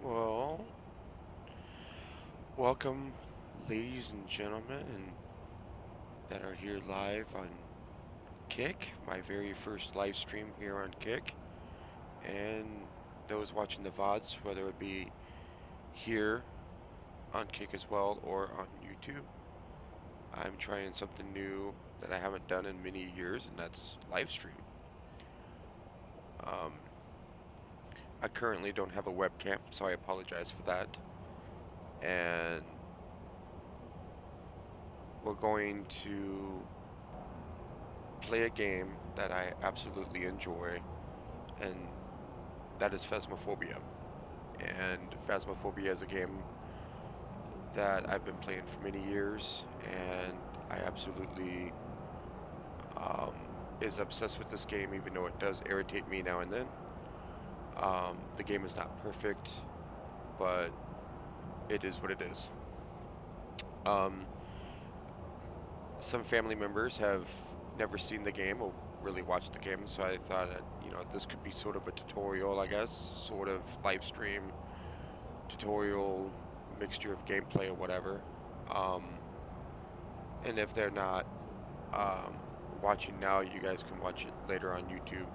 Well, welcome, ladies and gentlemen, and that are here live on Kick, my very first live stream here on Kick, and those watching the VODs, whether it be here on Kick as well or on YouTube. I'm trying something new that I haven't done in many years, and that's live stream. I currently don't have a webcam, so I apologize for that. And we're going to play a game that I absolutely enjoy, and that is Phasmophobia. And Phasmophobia is a game that I've been playing for many years, and I absolutely is obsessed with this game, even though it does irritate me now and then. The game is not perfect, but it is what it is. Some family members have never seen the game or really watched the game, so I thought that, this could be sort of a tutorial, I guess, sort of live stream tutorial mixture of gameplay or whatever. And if they're not watching now, you guys can watch it later on YouTube.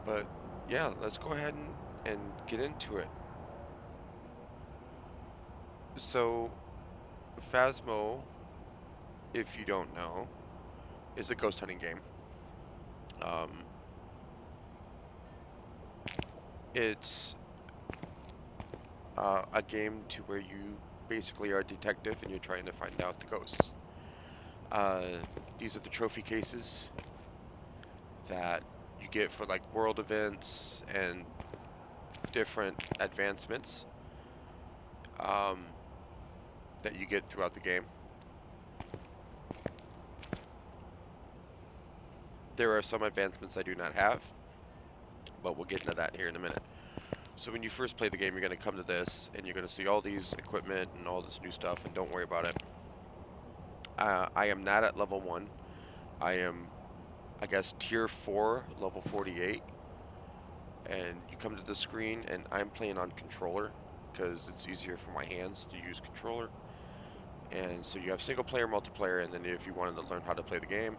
But yeah, let's go ahead and get into it. So, Phasmo, if you don't know, is a ghost hunting game. It's a game to where you basically are a detective and you're trying to find out the ghosts. These are the trophy cases that you get for like world events and different advancements that you get throughout the game. There are some advancements I do not have, but we'll get into that here in a minute. So when you first play the game, you're going to come to this, and you're going to see all these equipment and all this new stuff, and don't worry about it. I am not at level 1. I am, I guess, tier 4, level 48. And you come to the screen, and I'm playing on controller, because it's easier for my hands to use controller. And so you have single player, multiplayer, and then if you wanted to learn how to play the game,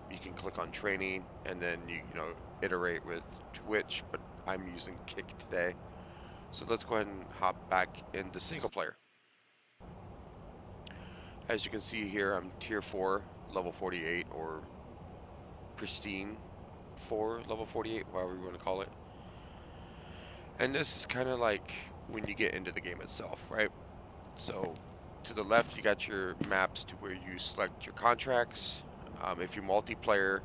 you can click on training, and then you iterate with Twitch, but I'm using Kick today. So let's go ahead and hop back into single player. As you can see here, I'm tier 4, level 48, or pristine 4, level 48, whatever you want to call it. And this is kind of like when you get into the game itself, right? So to the left, you got your maps to where you select your contracts. If you're multiplayer,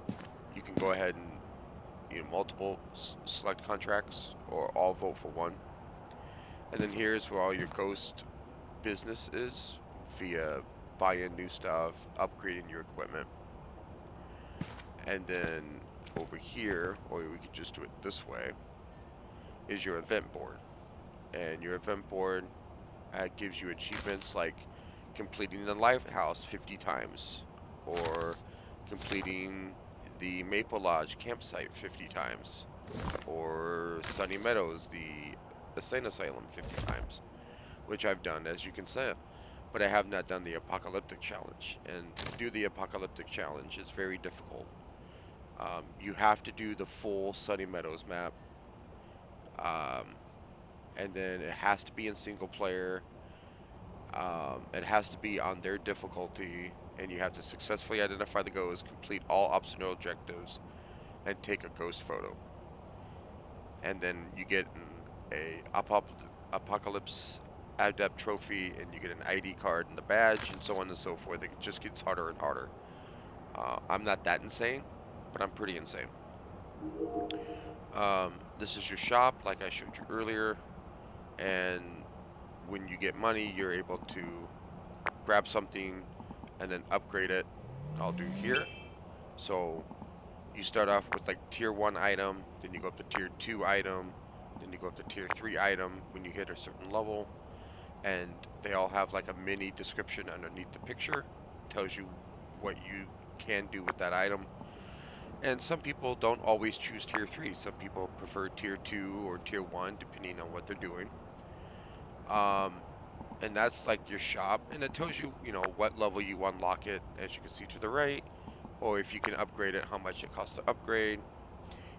you can go ahead and multiple select contracts, or all vote for one. And then here's where all your ghost business is, via buying new stuff, upgrading your equipment. And then over here, or we could just do it this way, is your event board. And your event board gives you achievements like completing the lighthouse 50 times, or completing the Maple Lodge campsite 50 times, or Sunny Meadows, the insane asylum 50 times, which I've done, as you can see. but I have not done the apocalyptic challenge. And to do the apocalyptic challenge is very difficult. You have to do the full Sunny Meadows map, um, and then it has to be in single player. It has to be on their difficulty, and you have to successfully identify the ghost, complete all optional objectives, and take a ghost photo. And then you get a apocalypse adept trophy, and you get an ID card and the badge, and so on and so forth. It just gets harder and harder. I'm not that insane, but I'm pretty insane. This is your shop, like I showed you earlier, and when you get money, you're able to grab something and then upgrade it. I'll do here. So you start off with like tier 1 item, then you go up to tier 2 item, then you go up to tier 3 item when you hit a certain level, and they all have like a mini description underneath the picture. Tells you what you can do with that item. And some people don't always choose tier 3. Some people prefer tier 2 or tier 1 depending on what they're doing. And that's like your shop, and it tells you, what level you unlock it, as you can see to the right, or if you can upgrade it, how much it costs to upgrade.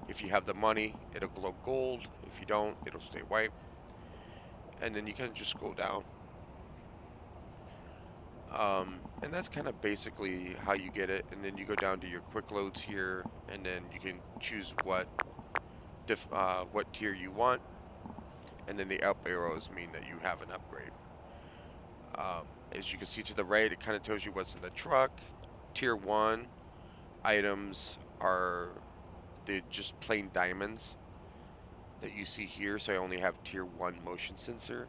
If you have the money, it'll glow gold. If you don't, it'll stay white. And then you can just scroll down. And that's kind of basically how you get it. And then you go down to your quick loads here, and then you can choose what tier you want. And then the up arrows mean that you have an upgrade. As you can see to the right, it kind of tells you what's in the truck. Tier 1 items are the just plain diamonds that you see here, so I only have tier 1 motion sensor.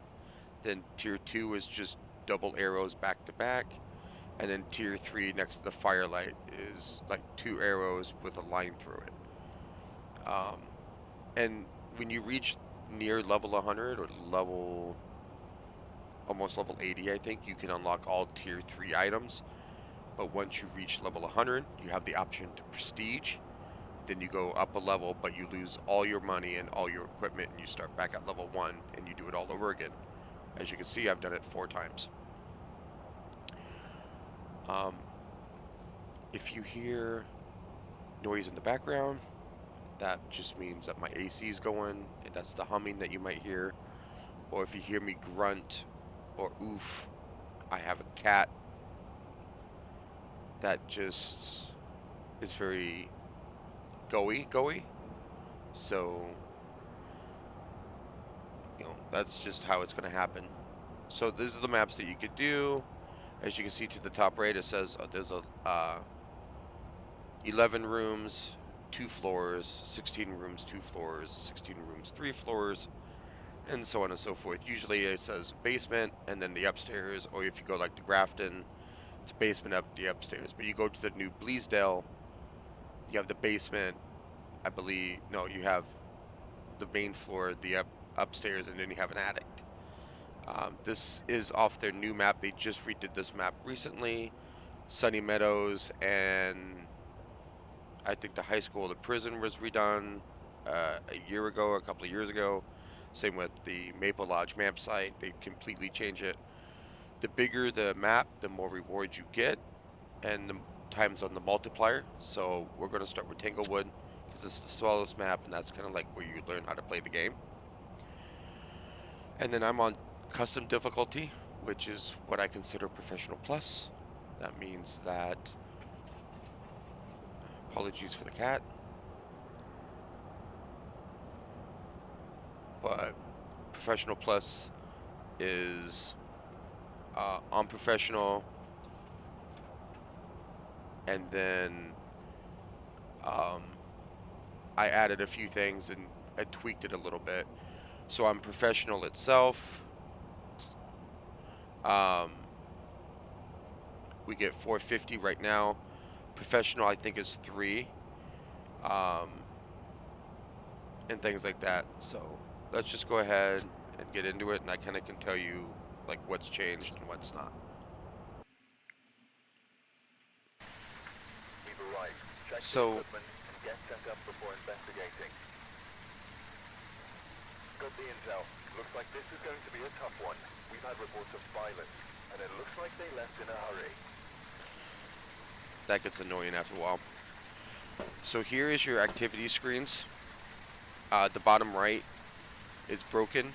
Then tier 2 is just double arrows back to back. And then tier 3 next to the firelight is like 2 arrows with a line through it. And when you reach near level 100 or almost level 80, I think, you can unlock all tier 3 items. But once you reach level 100, you have the option to prestige. Then you go up a level, but you lose all your money and all your equipment, and you start back at level 1, and you do it all over again. As you can see, I've done it 4 times. If you hear noise in the background, that just means that my AC is going, and that's the humming that you might hear. Or if you hear me grunt or oof, I have a cat that just is very goey. So, that's just how it's going to happen. So these are the maps that you could do. As you can see to the top right, it says there's 11 rooms, 2 floors, 16 rooms, 2 floors, 16 rooms, 3 floors, and so on and so forth. Usually it says basement and then the upstairs, or if you go like to Grafton, it's basement up the upstairs. But you go to the new Bleasdale, you have the basement, I believe. No, you have the main floor, the upstairs, and then you have an attic. This is off their new map. They just redid this map recently. Sunny Meadows, and I think the high school, the prison was redone a couple of years ago. Same with the Maple Lodge map site. They completely change it. The bigger the map, the more rewards you get, and the times on the multiplier. So we're going to start with Tanglewood, because it's the smallest map, and that's kind of like where you learn how to play the game. And then I'm on custom difficulty, which is what I consider professional plus. That means that, apologies for the cat, but professional plus is on professional, and then I added a few things and I tweaked it a little bit. So on professional itself, we get 450 right now. Professional, I think, is 3, and things like that. So let's just go ahead and get into it, and I kind of can tell you like what's changed and what's not. So get set up before investigating. Got the intel. Looks like this is going to be a tough one. We've had reports of violence. and it looks like they left in a hurry. That gets annoying after a while. So here is your activity screens. The bottom right is broken.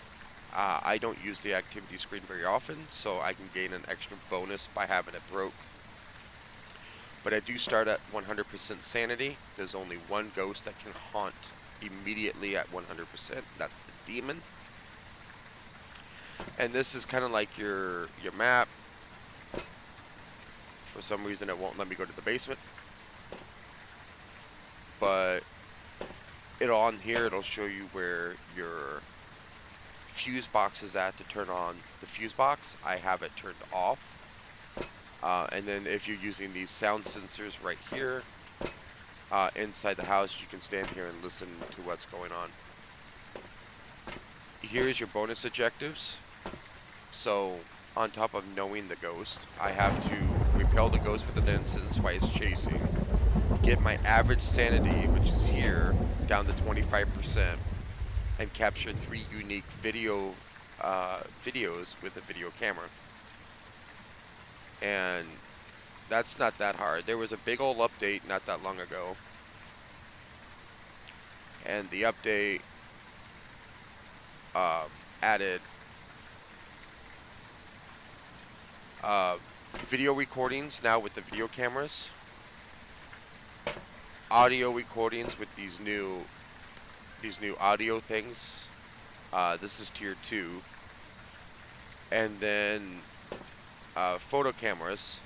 I don't use the activity screen very often, so I can gain an extra bonus by having it broke. But I do start at 100% sanity. There's only one ghost that can haunt immediately at 100%. That's the demon. And this is kind of like your map. For some reason it won't let me go to the basement. But on here it'll show you where your fuse box is at to turn on the fuse box. I have it turned off. And then if you're using these sound sensors right here, inside the house, you can stand here and listen to what's going on. Here's your bonus objectives. So, on top of knowing the ghost, I have to repel the ghost with an instance while it's chasing, get my average sanity, which is here, down to 25%, and capture 3 unique videos with a video camera. And that's not that hard. There was a big old update not that long ago, and the update added video recordings now with the video cameras, audio recordings with these new audio things. This is tier 2, and then photo cameras.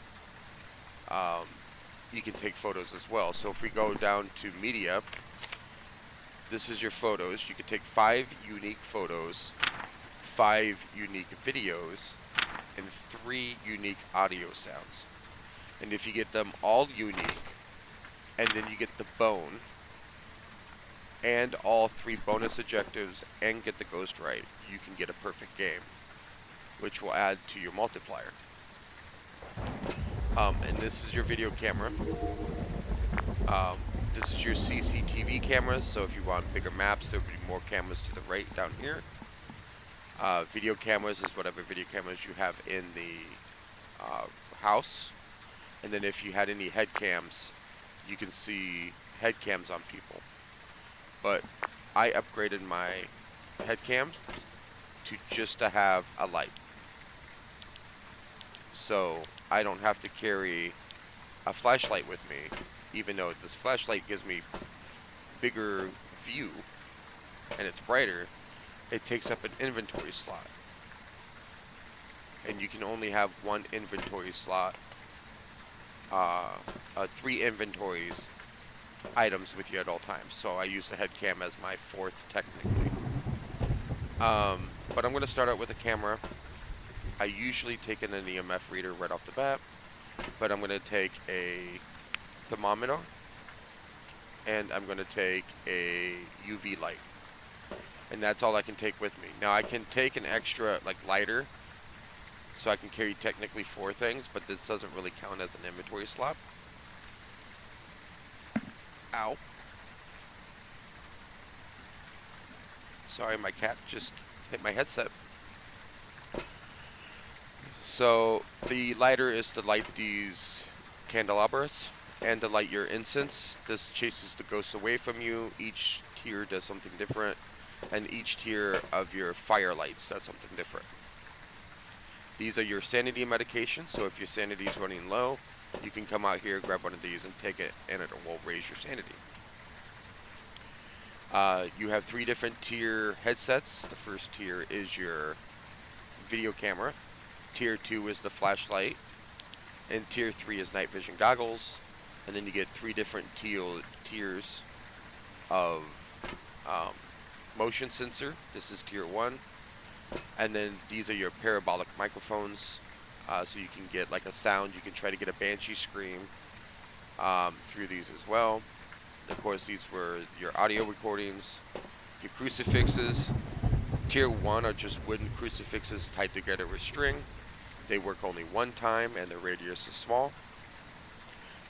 You can take photos as well. So if we go down to media, this is your photos. You can take 5 unique photos, 5 unique videos, and 3 unique audio sounds. And if you get them all unique, and then you get the bone, and all 3 bonus objectives, and get the ghost right, you can get a perfect game, which will add to your multiplier. And this is your video camera. This is your CCTV cameras, so if you want bigger maps, there will be more cameras to the right down here. Video cameras is whatever video cameras you have in the house. And then if you had any head cams, you can see head cams on people. But I upgraded my head cams to just to have a light. So I don't have to carry a flashlight with me, even though this flashlight gives me bigger view and it's brighter. It takes up an inventory slot, and you can only have 1 inventory slot, 3 inventories items with you at all times. So I use the head cam as my 4th technically. But I'm going to start out with a camera. I usually take in an EMF reader right off the bat, but I'm going to take a thermometer, and I'm going to take a UV light. And that's all I can take with me. Now I can take an extra lighter, so I can carry technically 4 things, but this doesn't really count as an inventory slot. Ow. Sorry, my cat just hit my headset. So the lighter is to light these candelabras and to light your incense. This chases the ghost away from you. Each tier does something different, and each tier of your fire lights does something different. These are your sanity medications, so if your sanity is running low, you can come out here, grab one of these, and take it, and it will raise your sanity. You have 3 different tier headsets. The first tier is your video camera. Tier 2 is the flashlight. And tier 3 is night vision goggles. And then you get 3 different tiers of motion sensor. This is tier 1. And then these are your parabolic microphones. So you can get like a sound. You can try to get a banshee scream through these as well. Of course, these were your audio recordings. Your crucifixes. Tier 1 are just wooden crucifixes tied together with string. They work only 1 time and the radius is small.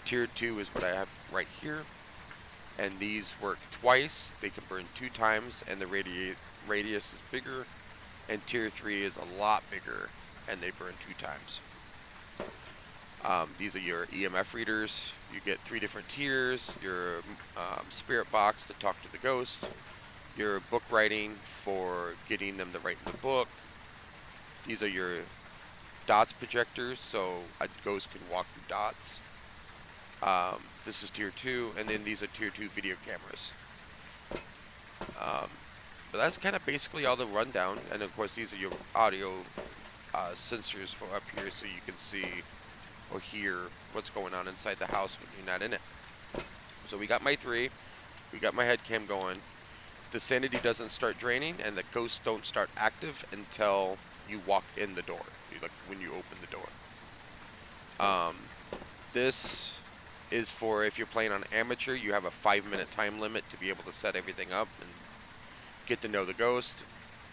Tier 2 is what I have right here. And these work twice. They can burn 2 times and the radius is bigger. And tier 3 is a lot bigger and they burn 2 times. These are your EMF readers. You get 3 different tiers. Your spirit box to talk to the ghost. Your book writing for getting them to write in the book. These are your dots projectors, so a ghost can walk through dots. This is tier 2, and then these are tier 2 video cameras. But that's kind of basically all the rundown, and of course these are your audio sensors for up here, so you can see or hear what's going on inside the house when you're not in it. So we got my 3, we got my head cam going. The sanity doesn't start draining, and the ghosts don't start active until you walk in the door, like when you open the door. This is for if you're playing on amateur, you have a 5-minute time limit to be able to set everything up and get to know the ghost.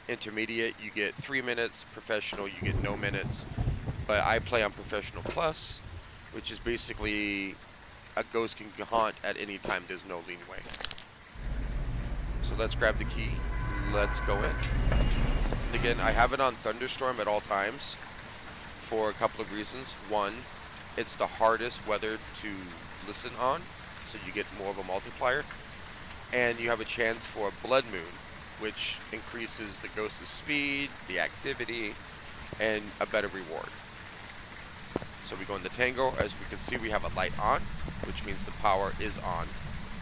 Intermediate, you get 3 minutes. Professional, you get no minutes. But I play on Professional Plus, which is basically a ghost can haunt at any time. There's no leeway. So let's grab the key. Let's go in. And again, I have it on Thunderstorm at all times for a couple of reasons. One, it's the hardest weather to listen on, so you get more of a multiplier. And you have a chance for a blood moon, which increases the ghost's speed, the activity, and a better reward. So we go into Tango. As we can see, we have a light on, which means the power is on.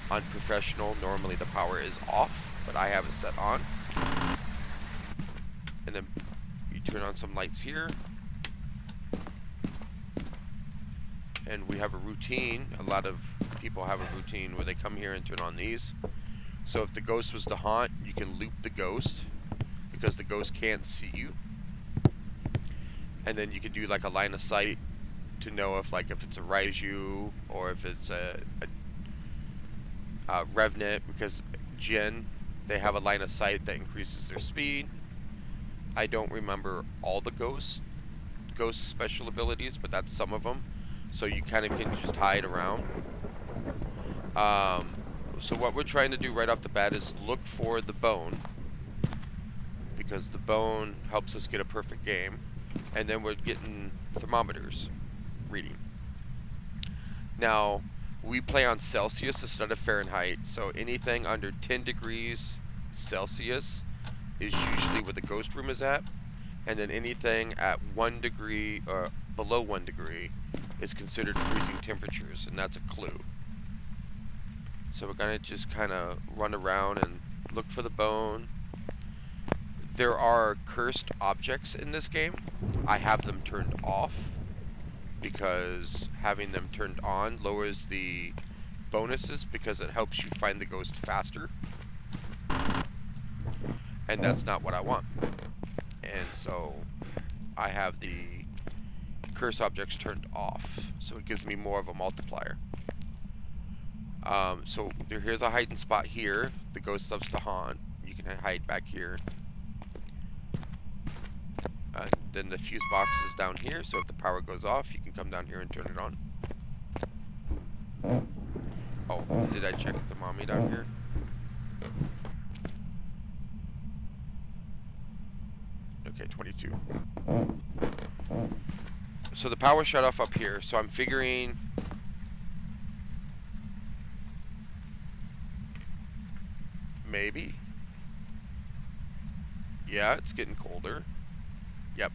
On Professional, normally the power is off, but I have it set on. And then you turn on some lights here. And we have a routine. A lot of people have a routine where they come here and turn on these. So if the ghost was to haunt, you can loop the ghost because the ghost can't see you. And then you can do like a line of sight to know if it's a Raiju or if it's a Revenant, because Jinn, they have a line of sight that increases their speed. I don't remember all the ghost special abilities, but that's some of them. So you kind of can just hide around. So what we're trying to do right off the bat is look for the bone, because the bone helps us get a perfect game. And then we're getting thermometers reading. Now, we play on Celsius instead of Fahrenheit, so anything under 10 degrees Celsius is usually where the ghost room is at. And then anything at 1 degree or below 1 degree is considered freezing temperatures, and that's a clue. So we're going to just kind of run around and look for the bone. There are cursed objects in this game. I have them turned off because having them turned on lowers the bonuses because it helps you find the ghost faster. And that's not what I want. And so I have the curse objects turned off, so it gives me more of a multiplier. So here's a hiding spot here. The ghost loves to haunt. You can hide back here. Then the fuse box is down here, so if the power goes off, you can come down here and turn it on. Oh, did I check the mommy down here? Okay, 22. So the power shut off up here, so I'm figuring maybe. Yeah, it's getting colder. Yep.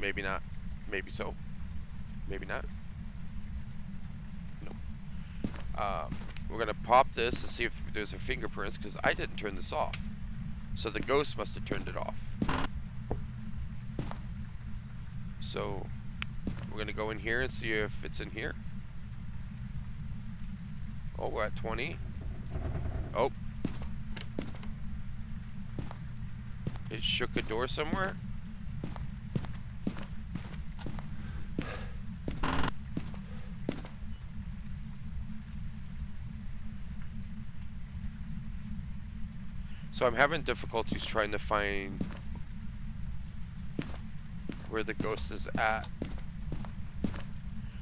Maybe not. Maybe so. Maybe not. No. We're going to pop this and see if there's a fingerprints, because I didn't turn this off. So the ghost must have turned it off. So we're going to go in here and see if it's in here. Oh, we're at 20. Oh. It shook a door somewhere. So I'm having difficulties trying to find where the ghost is at.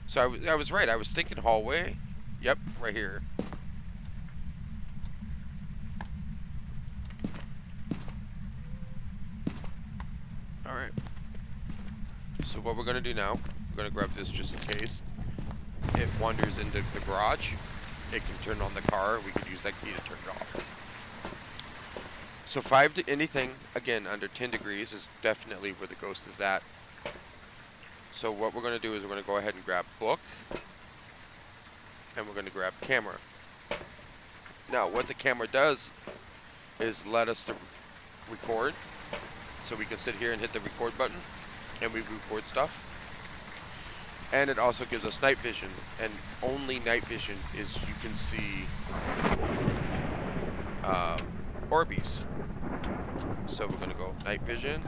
So I was right. I was thinking hallway. Yep, right here. So what we're going to do now, we're going to grab this just in case it wanders into the garage. It can turn on the car. We could use that key to turn it off. So 5 to anything, again, under 10 degrees is definitely where the ghost is at. So what we're going to do is we're going to go ahead and grab book. And we're going to grab camera. Now, what the camera does is let us to record. So we can sit here and hit the record button. And we record stuff. And it also gives us night vision. And only night vision is you can see Orbeez. So we're going to go night vision.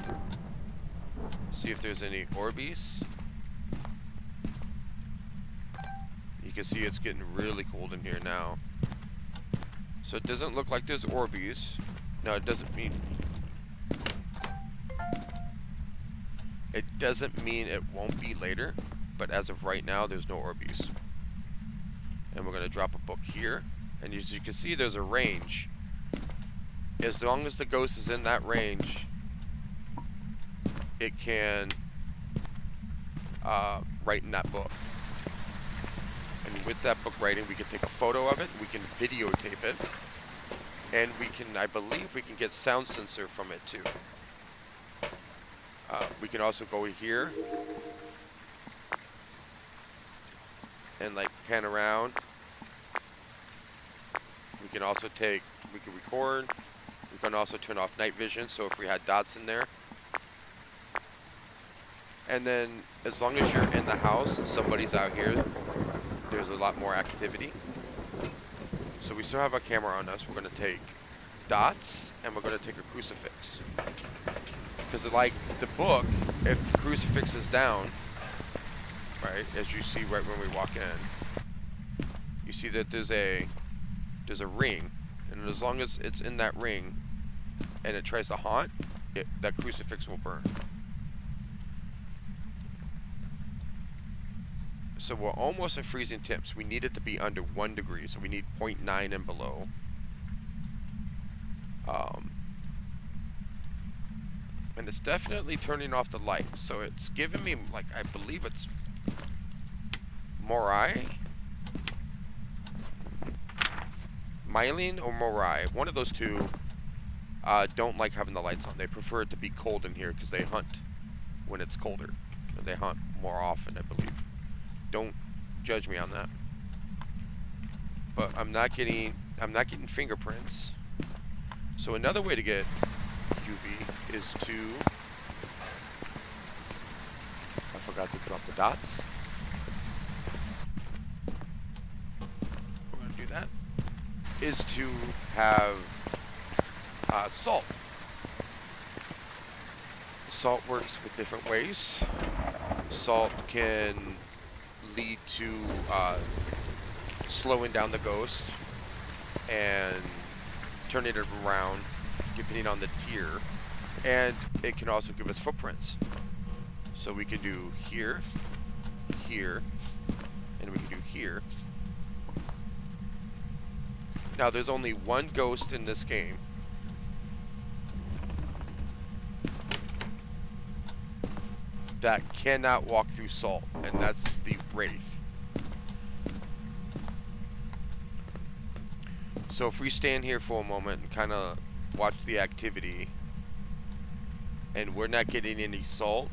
See if there's any Orbeez. You can see it's getting really cold in here now. So it doesn't look like there's Orbeez. No, it doesn't mean it won't be later. But as of right now, there's no Orbeez. And we're going to drop a book here. And as you can see, there's a range. As long as the ghost is in that range, it can write in that book. And with that book writing, we can take a photo of it, we can videotape it, and we can, I believe we can get sound sensor from it too. We can also go here and like pan around. We can also we can record. We can also turn off night vision, so if we had dots in there. And then as long as you're in the house and somebody's out here, there's a lot more activity. So we still have a camera on us. We're going to take dots and we're going to take a crucifix. Because like the book, if the crucifix is down, right, as you see right when we walk in, you see that there's a ring. And as long as it's in that ring and it tries to haunt, that crucifix will burn. So we're almost at freezing temps. We need it to be under 1 degree, so we need 0.9 and below. And it's definitely turning off the lights. So it's giving me, like, I believe it's Morai? Myelin or Morai. One of those two don't like having the lights on. They prefer it to be cold in here because they hunt when it's colder. And they hunt more often, I believe. Don't judge me on that. But I'm not getting fingerprints. So another way to get UV is to, I forgot to drop the dots. We're gonna do that. Is to have salt. Salt works with different ways. Salt can lead to slowing down the ghost and turning it around depending on the tier, and it can also give us footprints. So we can do here, here, and we can do here. Now there's only one ghost in this game. That cannot walk through salt, and that's the Wraith. So if we stand here for a moment and kind of watch the activity, and we're not getting any salt,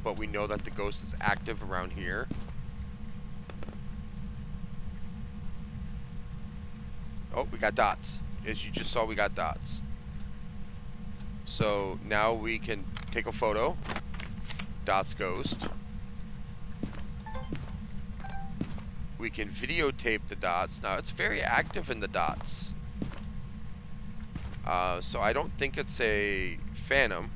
but we know that the ghost is active around here. Oh, we got dots. As you just saw, we got dots. So now we can take a photo. Dots ghost. We can videotape the dots. Now it's very active in the dots. So I don't think it's a phantom.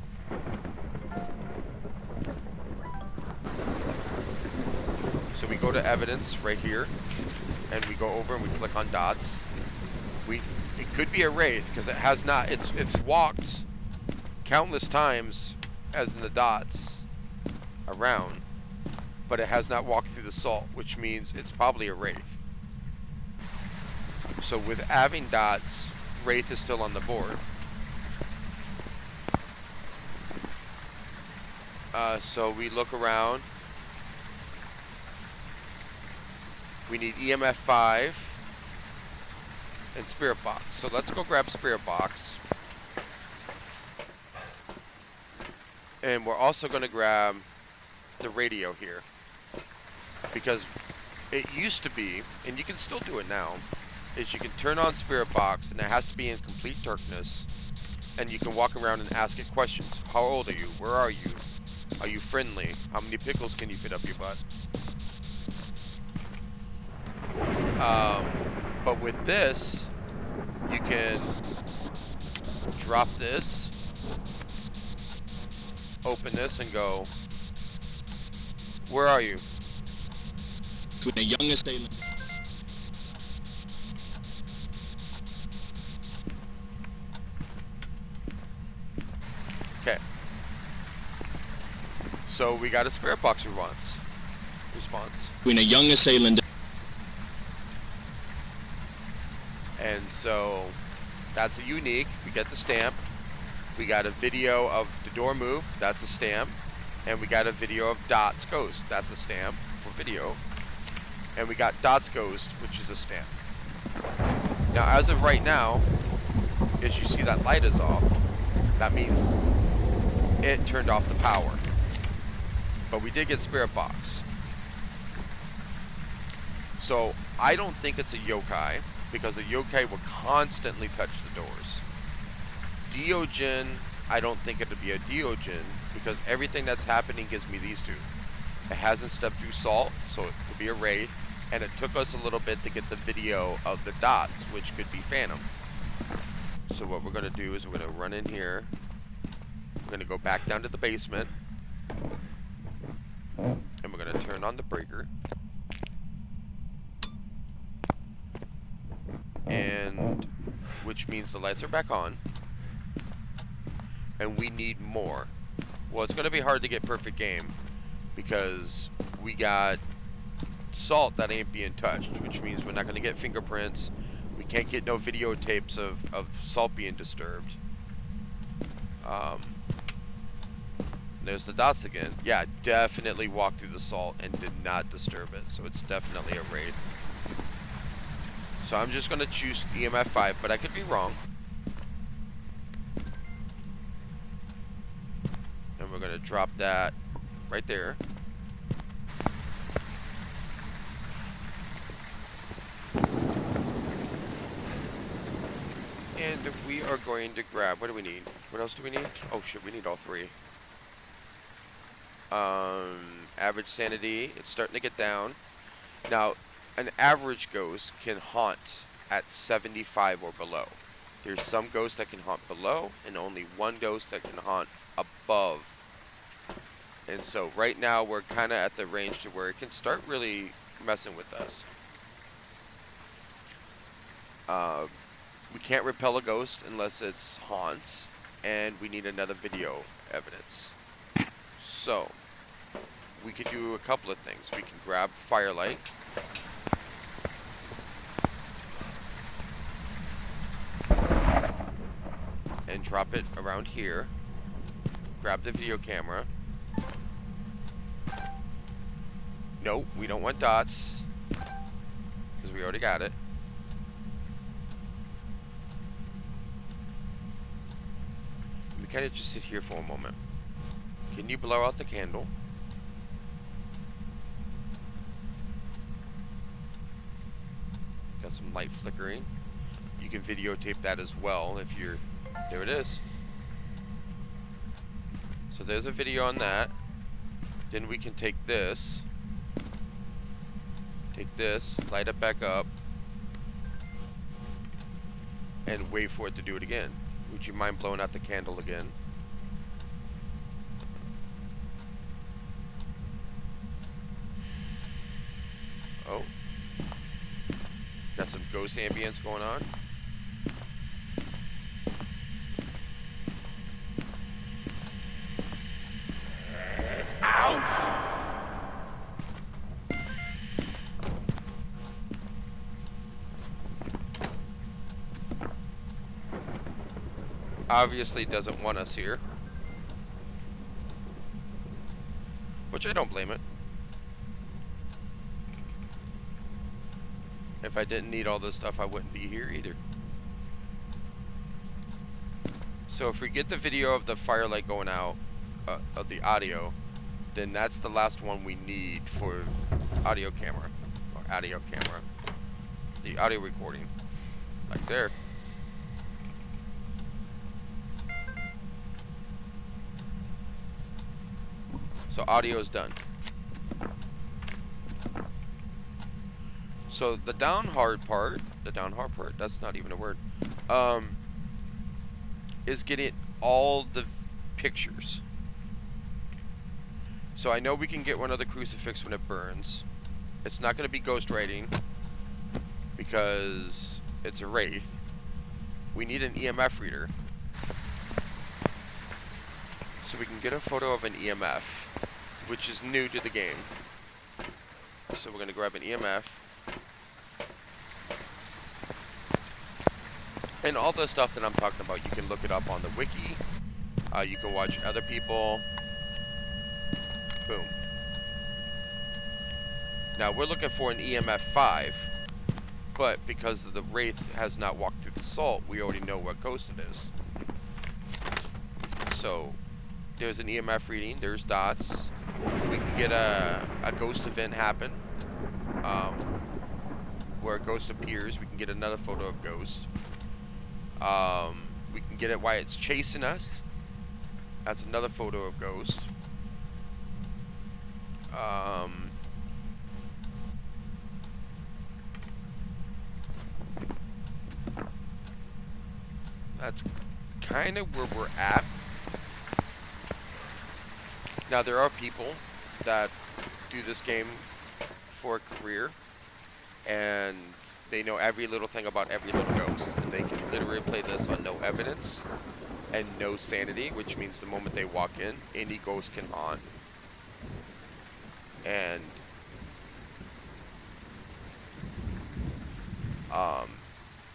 So we go to evidence right here, and we go over and we click on dots. It could be a wraith because it has not. It's walked countless times as in the dots around, but it has not walked through the salt, which means it's probably a wraith. So with having dots, wraith is still on the board. So we look around. We need EMF 5 and Spirit Box. So let's go grab Spirit Box. And we're also going to grab the radio here. Because it used to be, and you can still do it now, is you can turn on Spirit Box and it has to be in complete darkness. And you can walk around and ask it questions. How old are you? Where are you? Are you friendly? How many pickles can you fit up your butt? But with this, you can drop this, open this, and go, where are you? Between a young assailant. Okay. So we got a Spirit Box response. Between a young assailant. And so that's a unique. We get the stamp. We got a video of the door move. That's a stamp. And we got a video of Dot's Ghost. That's a stamp for video. And we got Dot's Ghost, which is a stamp. Now, as of right now, as you see that light is off, that means it turned off the power. But we did get Spirit Box. So I don't think it's a yokai, because a yokai will constantly touch the doors. Deogen, I don't think it'll be a Deogen, because everything that's happening gives me these two. It hasn't stepped through salt, so it could be a wraith, and it took us a little bit to get the video of the dots, which could be phantom. So what we're going to do is we're going to run in here. We're going to go back down to the basement, and we're going to turn on the breaker. And which means the lights are back on, and we need more. Well, it's going to be hard to get perfect game because we got salt that ain't being touched, which means we're not going to get fingerprints. We can't get no videotapes of salt being disturbed. There's the dots again. Yeah, definitely walked through the salt and did not disturb it, so it's definitely a wraith. So I'm just going to choose EMF 5, but I could be wrong. And we're going to drop that right there. And we are going to grab, what do we need? What else do we need? Oh shit, we need all three. Average sanity, it's starting to get down. Now, an average ghost can haunt at 75 or below. There's some ghosts that can haunt below, and only one ghost that can haunt above. And so right now we're kind of at the range to where it can start really messing with us. We can't repel a ghost unless it's haunts, and we need another video evidence. So we could do a couple of things. We can grab Firelight. And drop it around here. Grab the video camera. Nope, we don't want dots, because we already got it. We kind of just sit here for a moment. Can you blow out the candle? Got some light flickering. You can videotape that as well if you're... There it is. So there's a video on that. Then we can take this. Take this, light it back up, and wait for it to do it again. Would you mind blowing out the candle again? Oh. Got some ghost ambience going on. It's out! Obviously doesn't want us here. which I don't blame it. If I didn't need all this stuff, I wouldn't be here either. So if we get the video of the firelight going out, of the audio, then that's the last one we need for audio camera, or audio camera, the audio recording, like there. So audio is done. So the down hard part, that's not even a word, is getting all the pictures. So I know we can get one of the crucifix when it burns. It's not going to be ghost writing because it's a wraith. We need an EMF reader. So we can get a photo of an EMF, which is new to the game. So we're going to grab an EMF. And all the stuff that I'm talking about, you can look it up on the wiki. You can watch other people. Boom. Now we're looking for an EMF 5, but because the wraith has not walked through the salt, we already know what ghost it is. So there's an EMF reading, there's dots. We can get a ghost event happen, where a ghost appears. We can get another photo of ghost. We can get it while it's chasing us. That's another photo of ghost. That's kind of where we're at. Now there are people that do this game for a career, and they know every little thing about every little ghost, and they can literally play this on no evidence and no sanity, which means the moment they walk in, any ghost can haunt. And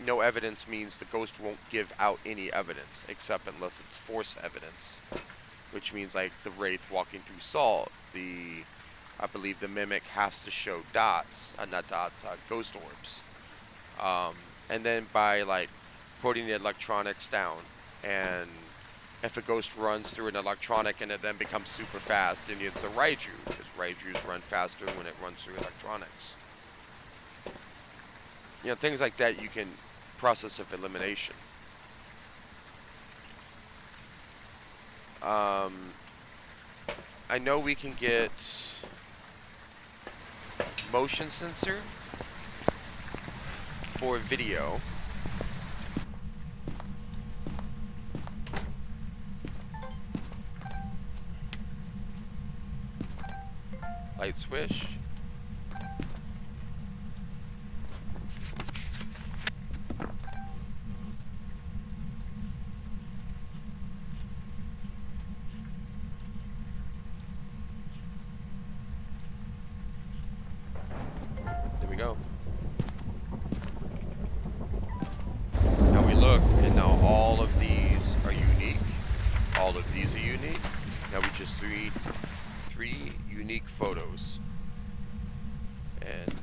no evidence means the ghost won't give out any evidence, except unless it's force evidence, which means like the wraith walking through salt. I believe the mimic has to show dots, not dots, ghost orbs. And then by like putting the electronics down, and if a ghost runs through an electronic and it then becomes super fast, then it's a Raiju, because Raijus run faster when it runs through electronics. You know, things like that you can process of elimination. I know we can get motion sensor for video. Light switch. There we go. Now we look, and now all of these are unique. All of these are unique. Now we just three unique photos. And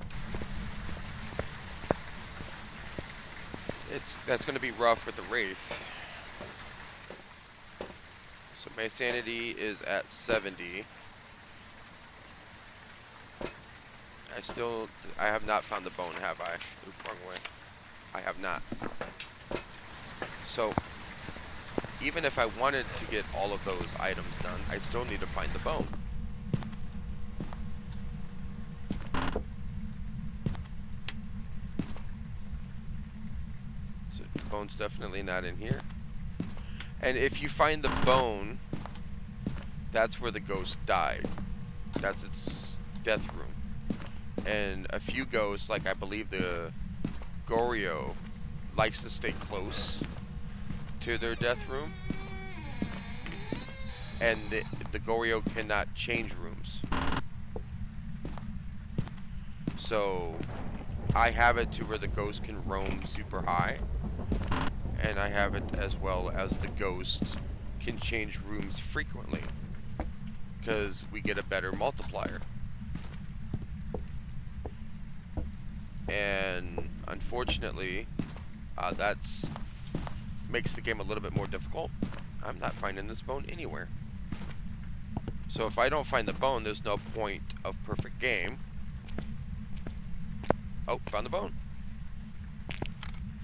that's going to be rough with the wraith. So my sanity is at 70. I have not found the bone, have I? Oops, wrong way. I have not. So even if I wanted to get all of those items done, I still need to find the bone. So the bone's definitely not in here. And if you find the bone, that's where the ghost died. That's its death room. And a few ghosts, like I believe the Goryo, likes to stay close to their death room. And the Goryo cannot change rooms. So I have it to where the ghost can roam super high. And I have it as well as the ghost can change rooms frequently. because we get a better multiplier. And unfortunately, that's makes the game a little bit more difficult. I'm not finding this bone anywhere. So if I don't find the bone, there's no point of perfect game. Oh, found the bone.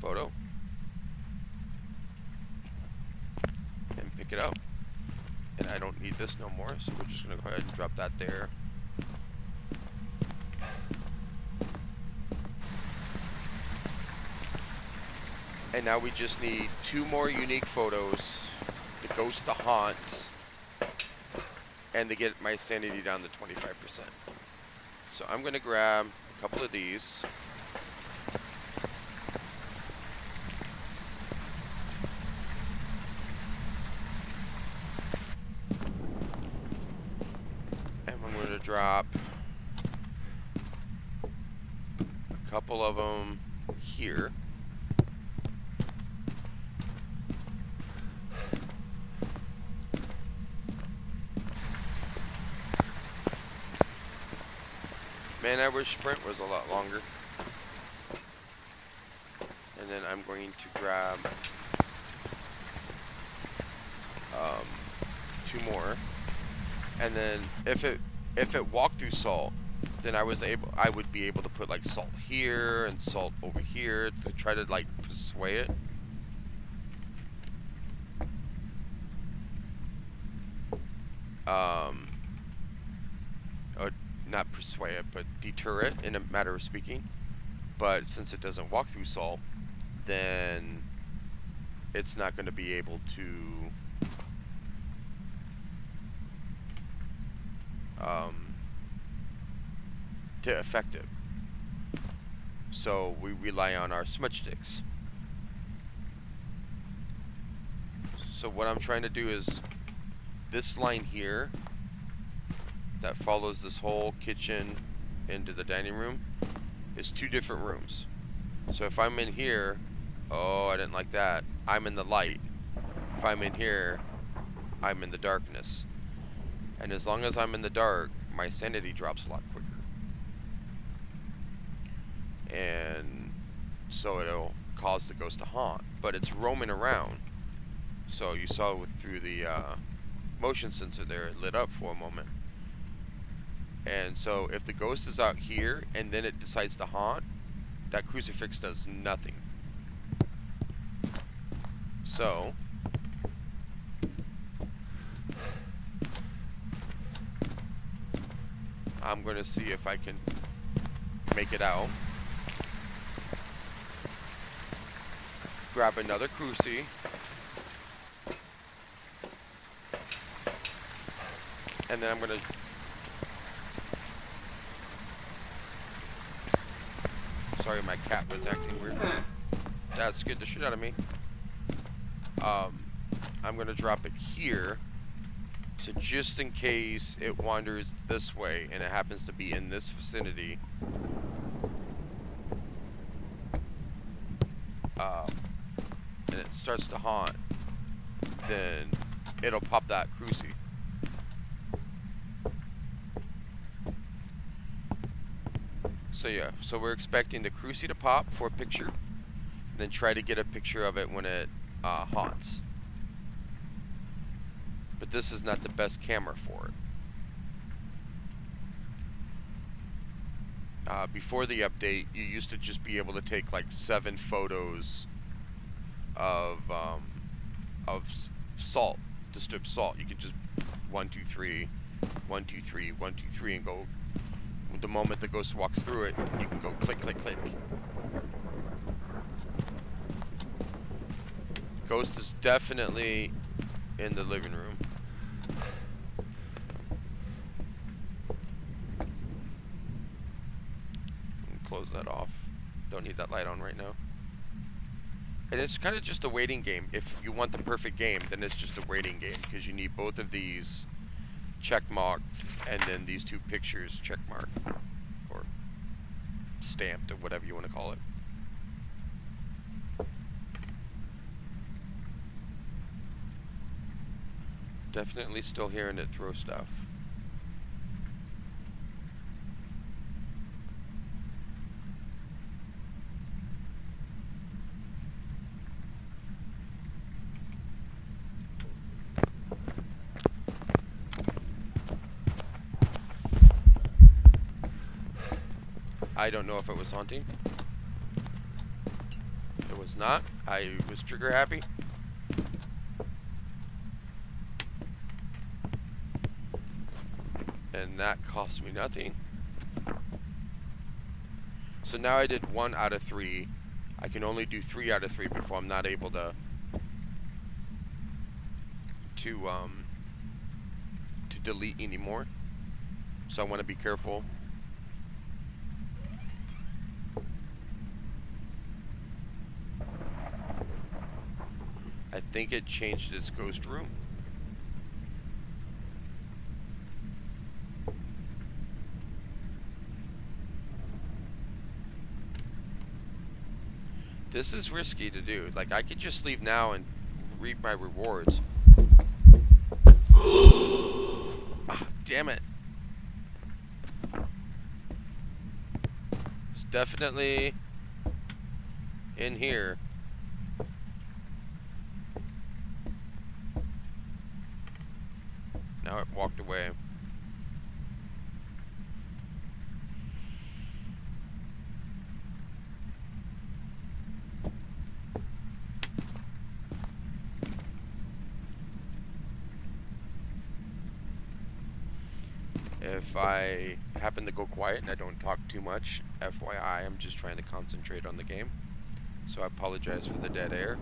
Photo. And pick it up. And I don't need this no more, so we're just gonna go ahead and drop that there. And now we just need 2 more unique photos, the ghost to haunt, and to get my sanity down to 25%. So I'm gonna grab a couple of these. And I'm gonna drop a couple of them here. Man, I wish sprint was a lot longer. And then I'm going to grab 2 more. And then if it walked through salt, then I would be able to put like salt here and salt over here to try to like sway it. Or not persuade it, but deter it in a matter of speaking. But since it doesn't walk through salt, then it's not going to be able to affect it. So we rely on our smudge sticks. So what I'm trying to do is this line here that follows this whole kitchen into the dining room is 2 different rooms. So if I'm in here, oh, I didn't like that, I'm in the light. If I'm in here, I'm in the darkness. And as long as I'm in the dark, my sanity drops a lot quicker. And so it'll cause the ghost to haunt. But it's roaming around. So you saw through the motion sensor there, it lit up for a moment. And so if the ghost is out here and then it decides to haunt, that crucifix does nothing. So I'm going to see if I can make it out. Grab another cruci. And then I'm going to sorry, my cat was acting weird. That scared the shit out of me. I'm going to drop it here. So just in case it wanders this way and it happens to be in this vicinity, and it starts to haunt, then it'll pop that cruci. So yeah, so we're expecting the cruci to pop for a picture, and then try to get a picture of it when it haunts. But this is not the best camera for it. Before the update, you used to just be able to take like 7 photos of salt, disturbed salt. You could just 1, 2, 3, 1, 2, 3, 1, 2, 3, and go. The moment the ghost walks through it, you can go click, click, click. Ghost is definitely in the living room. Close that off. Don't need that light on right now. And it's kind of just a waiting game. If you want the perfect game, then it's just a waiting game, because you need both of these check marked and then these 2 pictures check marked or stamped or whatever you want to call it. Definitely still hearing it throw stuff. I don't know if it was haunting. It was not. I was trigger happy. And that cost me nothing. So now I did 1 out of 3. I can only do 3 out of 3 before I'm not able to delete anymore. So I want to be careful. I think it changed its ghost room. This is risky to do. Like, I could just leave now and reap my rewards. Ah, damn it. It's definitely in here. Now it walked away. If I happen to go quiet and I don't talk too much, FYI, I'm just trying to concentrate on the game. So I apologize for the dead air.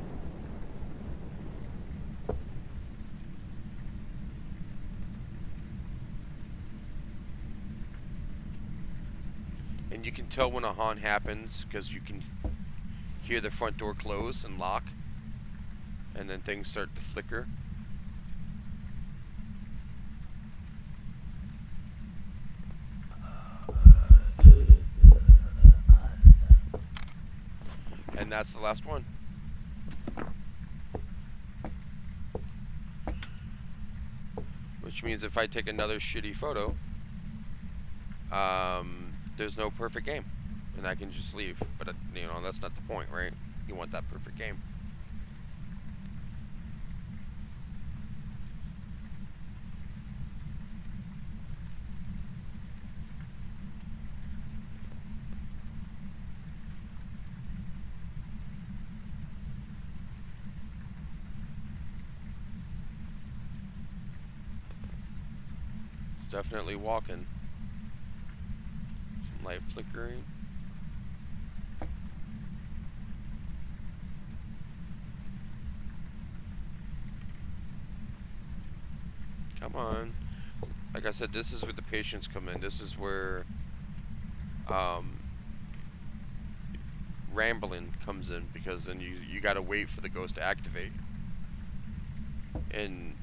And you can tell when a haunt happens because you can hear the front door close and lock, and then things start to flicker. And that's the last one. Which means if I take another shitty photo, there's no perfect game, and I can just leave. But you know, that's not the point, right? You want that perfect game. It's definitely walking. Some light flickering. Come on. Like I said, this is where the patience come in. This is where rambling comes in, because then you gotta wait for the ghost to activate. And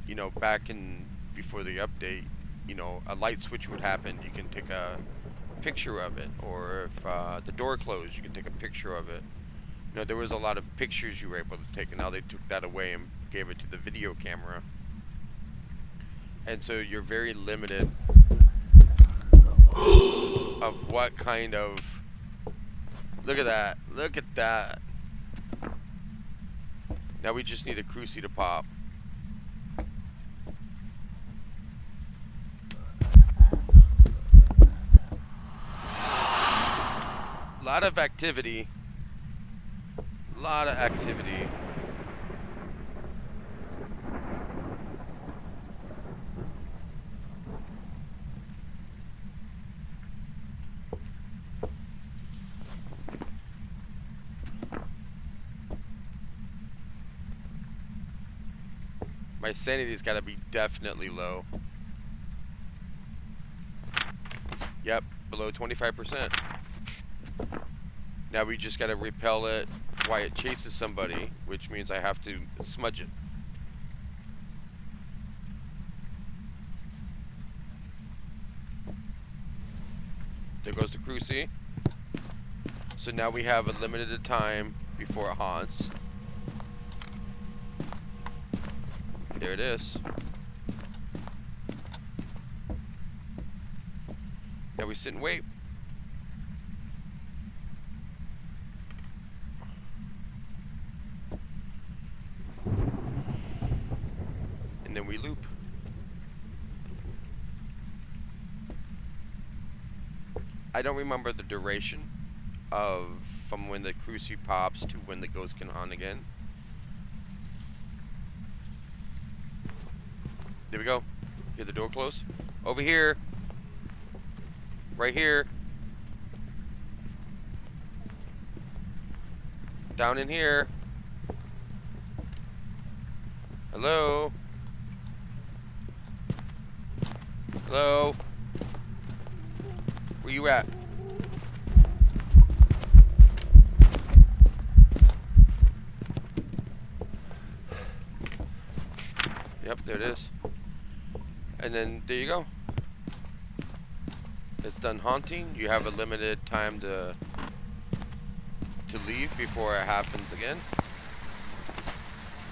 you know, back in before the update, you know, a light switch would happen. You can take a picture of it, or if the door closed, you can take a picture of it. You know, there was a lot of pictures you were able to take, and now they took that away and gave it to the video camera. And so you're very limited of what kind of... Look at that. Look at that. Now we just need a crucie to pop. Lot of activity. Lot of activity. My sanity's got to be definitely low. Yep, below 25%. Now we just got to repel it while it chases somebody, which means I have to smudge it. There goes the crucie. So now we have a limited time before it haunts. There it is. Now we sit and wait. And then we loop. I don't remember the duration of from when the cruci pops to when the ghost can haunt again. There we go. Hear the door close? Over here. Right here. Down in here. Hello? Hello? Where you at? Yep, there it is. And then there you go. It's done haunting. You have a limited time to leave before it happens again.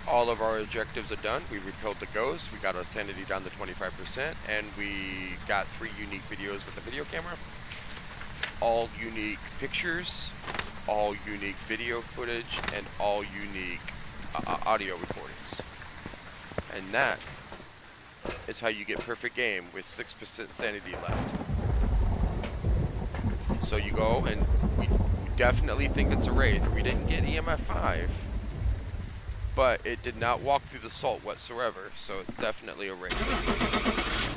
All of our objectives are done. We repelled the ghost. We got our sanity down to 25%, and we got 3 unique videos with the video camera. All unique pictures, all unique video footage, and all unique audio recordings. And that is how you get perfect game with 6% sanity left. So you go, and we definitely think it's a Wraith. We didn't get EMF 5, but it did not walk through the salt whatsoever, so it's definitely a Wraith.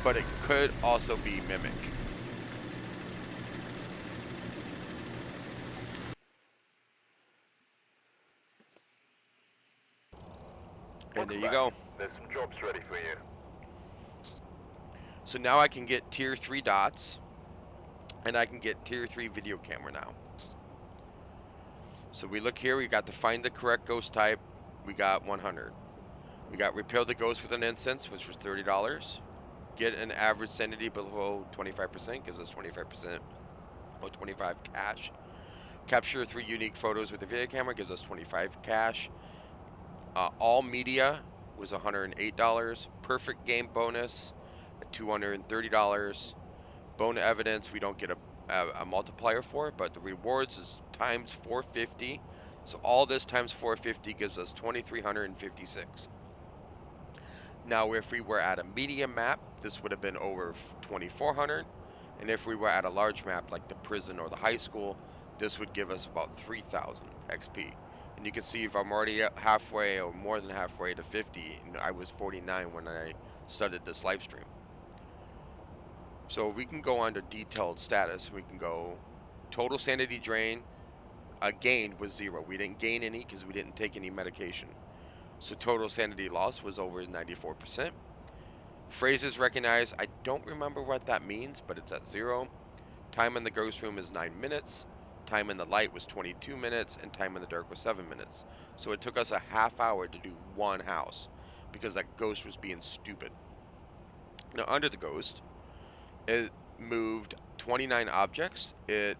But it could also be Mimic. And there you go. There's some jobs ready for you. So now I can get tier 3 dots, and I can get tier 3 video camera now. So we look here, we got to find the correct ghost type, we got 100. We got repel the ghost with an incense, which was $30. Get an average sanity below 25%, gives us 25%, or 25 cash. Capture 3 unique photos with the video camera, gives us 25 cash. All media was $108. Perfect game bonus at $230. Bone evidence we don't get a multiplier for, but the rewards is times 450. So all this times 450 gives us 2,356. Now if we were at a medium map, this would have been over 2,400. And if we were at a large map like the prison or the high school, this would give us about 3,000 XP. And you can see if I'm already halfway or more than halfway to 50, and I was 49 when I started this live stream. So we can go under detailed status. We can go total sanity drain. Gained was 0. We didn't gain any because we didn't take any medication. So total sanity loss was over 94%. Phrases recognized. I don't remember what that means, but it's at 0. Time in the ghost room is 9 minutes. Time in the light was 22 minutes, and time in the dark was 7 minutes. So it took us a half hour to do one house because that ghost was being stupid. Now under the ghost, it moved 29 objects, it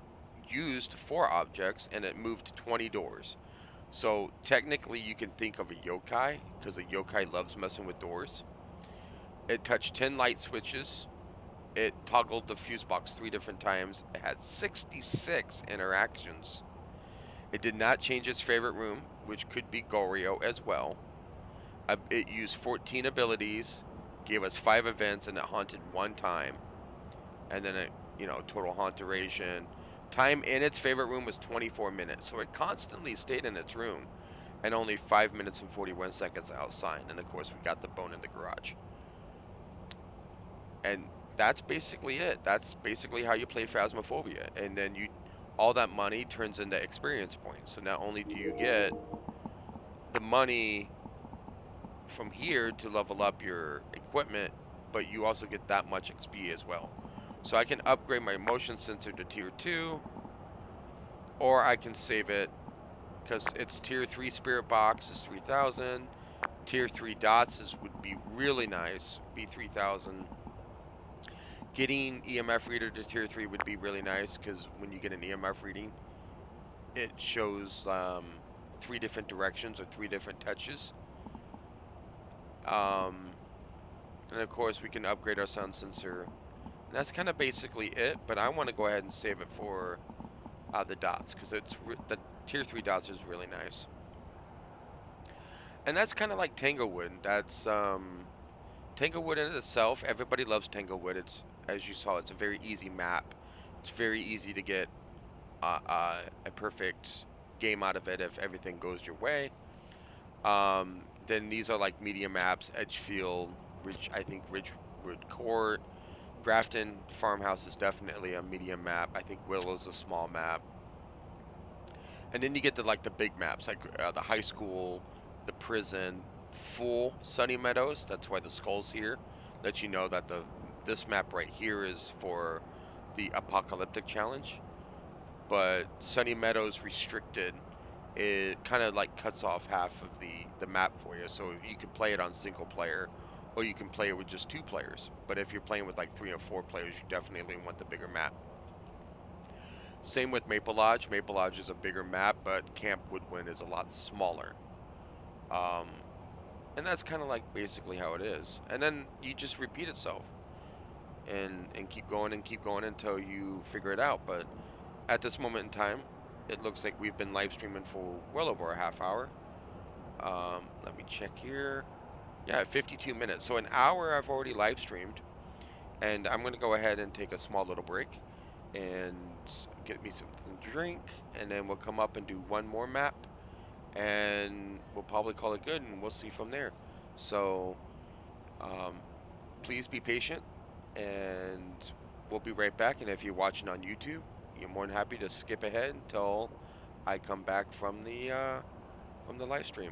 used 4 objects, and it moved 20 doors. So technically you can think of a yokai, because a yokai loves messing with doors. It touched 10 light switches. It toggled the fuse box 3 different times. It had 66 interactions. It did not change its favorite room, which could be Goryo as well. It used 14 abilities, gave us 5 events, and it haunted 1 time. And then it, total haunt duration. Time in its favorite room was 24 minutes, so it constantly stayed in its room. And only 5 minutes and 41 seconds outside. And of course we got the bone in the garage. And that's basically it. That's basically how you play Phasmophobia. And then all that money turns into experience points. So not only do you get the money from here to level up your equipment, but you also get that much XP as well. So I can upgrade my motion sensor to tier 2, or I can save it because it's tier 3 spirit box is 3,000. Tier 3 dots would be really nice, be 3,000. Getting EMF reader to tier 3 would be really nice because when you get an EMF reading, it shows 3 different directions or 3 different touches. And of course we can upgrade our sound sensor. And that's kind of basically it, but I want to go ahead and save it for the dots because the tier 3 dots is really nice. And that's kind of like Tanglewood. That's Tanglewood in itself. Everybody loves Tanglewood. It's as you saw, it's a very easy map. It's very easy to get a perfect game out of it if everything goes your way. Then these are like medium maps: Edgefield, I think Ridgewood Court, Grafton Farmhouse is definitely a medium map. I think Willow's a small map. And then you get to like the big maps, like the high school, the prison, full Sunny Meadows. That's why the skull's here. Let you know that this map right here is for the apocalyptic challenge. But Sunny Meadows restricted, it kind of like cuts off half of the map for you. So you can play it on single player, or you can play it with just 2 players. But if you're playing with like 3 or 4 players, you definitely want the bigger map. Same with Maple Lodge. Maple Lodge is a bigger map, but Camp Woodwind is a lot smaller. Um, and that's kind of like basically how it is. And then you just repeat itself, and keep going until you figure it out. But at this moment in time, it looks like we've been live streaming for well over a half hour. Let me check here. Yeah, 52 minutes. So an hour I've already live streamed, and I'm gonna go ahead and take a small little break and get me something to drink, and then we'll come up and do one more map, and we'll probably call it good, and we'll see from there. So um, please be patient, and we'll be right back. And if you're watching on YouTube, you're more than happy to skip ahead until I come back from the live stream.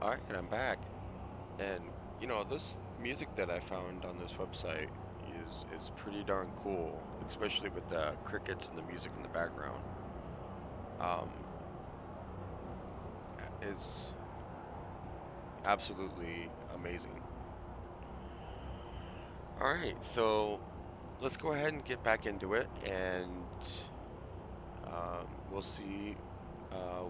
Alright, and I'm back. And you know, this music that I found on this website is pretty darn cool, especially with the crickets and the music in the background. Um, it's absolutely amazing. Alright, so let's go ahead and get back into it, and we'll see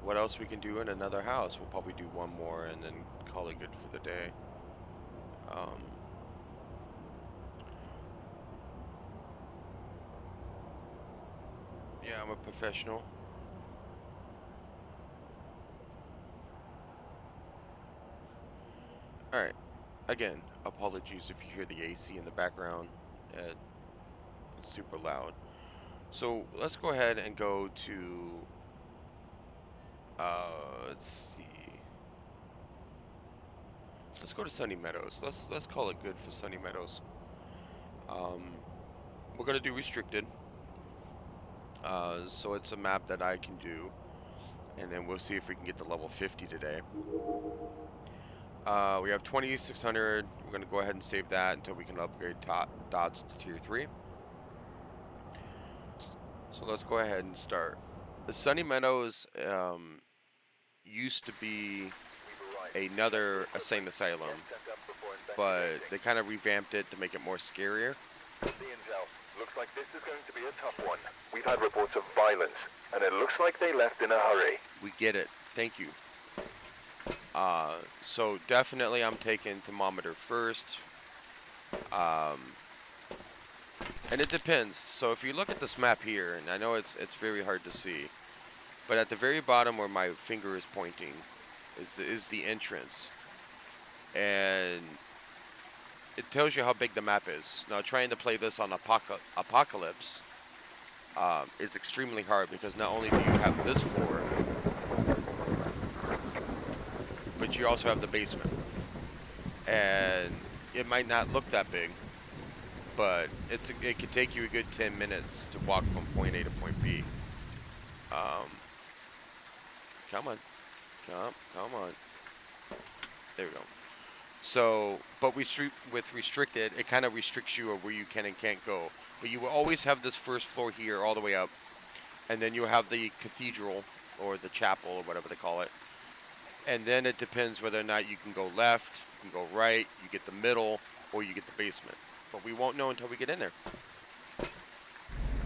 what else we can do in another house. We'll probably do one more and then call it good for the day. Yeah, I'm a professional. Alright. Again, apologies if you hear the AC in the background. It's super loud. So let's go ahead and go to, let's see. Let's go to Sunny Meadows. Let's call it good for Sunny Meadows. We're gonna do restricted. So it's a map that I can do, and then we'll see if we can get to level 50 today. We have 2600. We're gonna go ahead and save that until we can upgrade dots to tier 3. So let's go ahead and start. The Sunny Meadows used to be another insane asylum, but they kind of revamped it to make it more scarier. The intel. Looks like this is going to be a tough one. We've had reports of violence, and it looks like they left in a hurry. We get it. Thank you. So definitely I'm taking thermometer first. And it depends. So if you look at this map here, and I know it's very hard to see, but at the very bottom where my finger is pointing is the entrance. And it tells you how big the map is. Now trying to play this on Apocalypse is extremely hard because not only do you have this floor, but you also have the basement. And it might not look that big, but it could take you a good 10 minutes to walk from point A to point B. Come on. Come on. There we go. So, but with restricted, it kind of restricts you of where you can and can't go. But you will always have this first floor here all the way up. And then you'll have the cathedral, or the chapel, or whatever they call it. And then it depends whether or not you can go left, you can go right, you get the middle, or you get the basement. But we won't know until we get in there.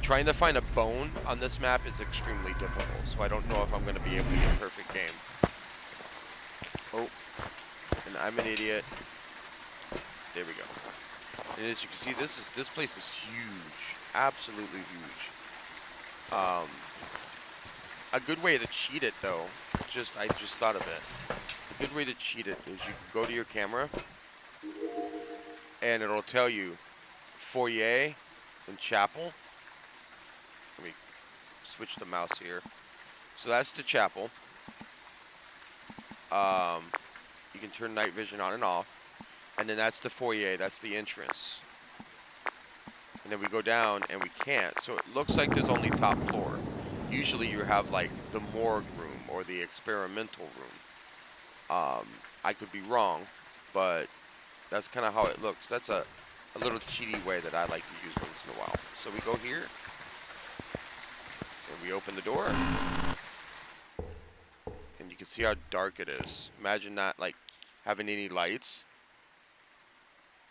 Trying to find a bone on this map is extremely difficult, so I don't know if I'm going to be able to get a perfect game. Oh, and I'm an idiot. There we go. And as you can see, this place is huge, absolutely huge. A good way to cheat it, though, I just thought of it. A good way to cheat it is you can go to your camera, and it'll tell you foyer and chapel. Let me switch the mouse here. So that's the chapel. You can turn night vision on and off. And then that's the foyer, that's the entrance. And then we go down and we can't. So it looks like there's only top floor. Usually you have like the morgue room or the experimental room. I could be wrong, but that's kind of how it looks. That's a little cheaty way that I like to use once in a while. So we go here. And we open the door. And you can see how dark it is. Imagine not like having any lights.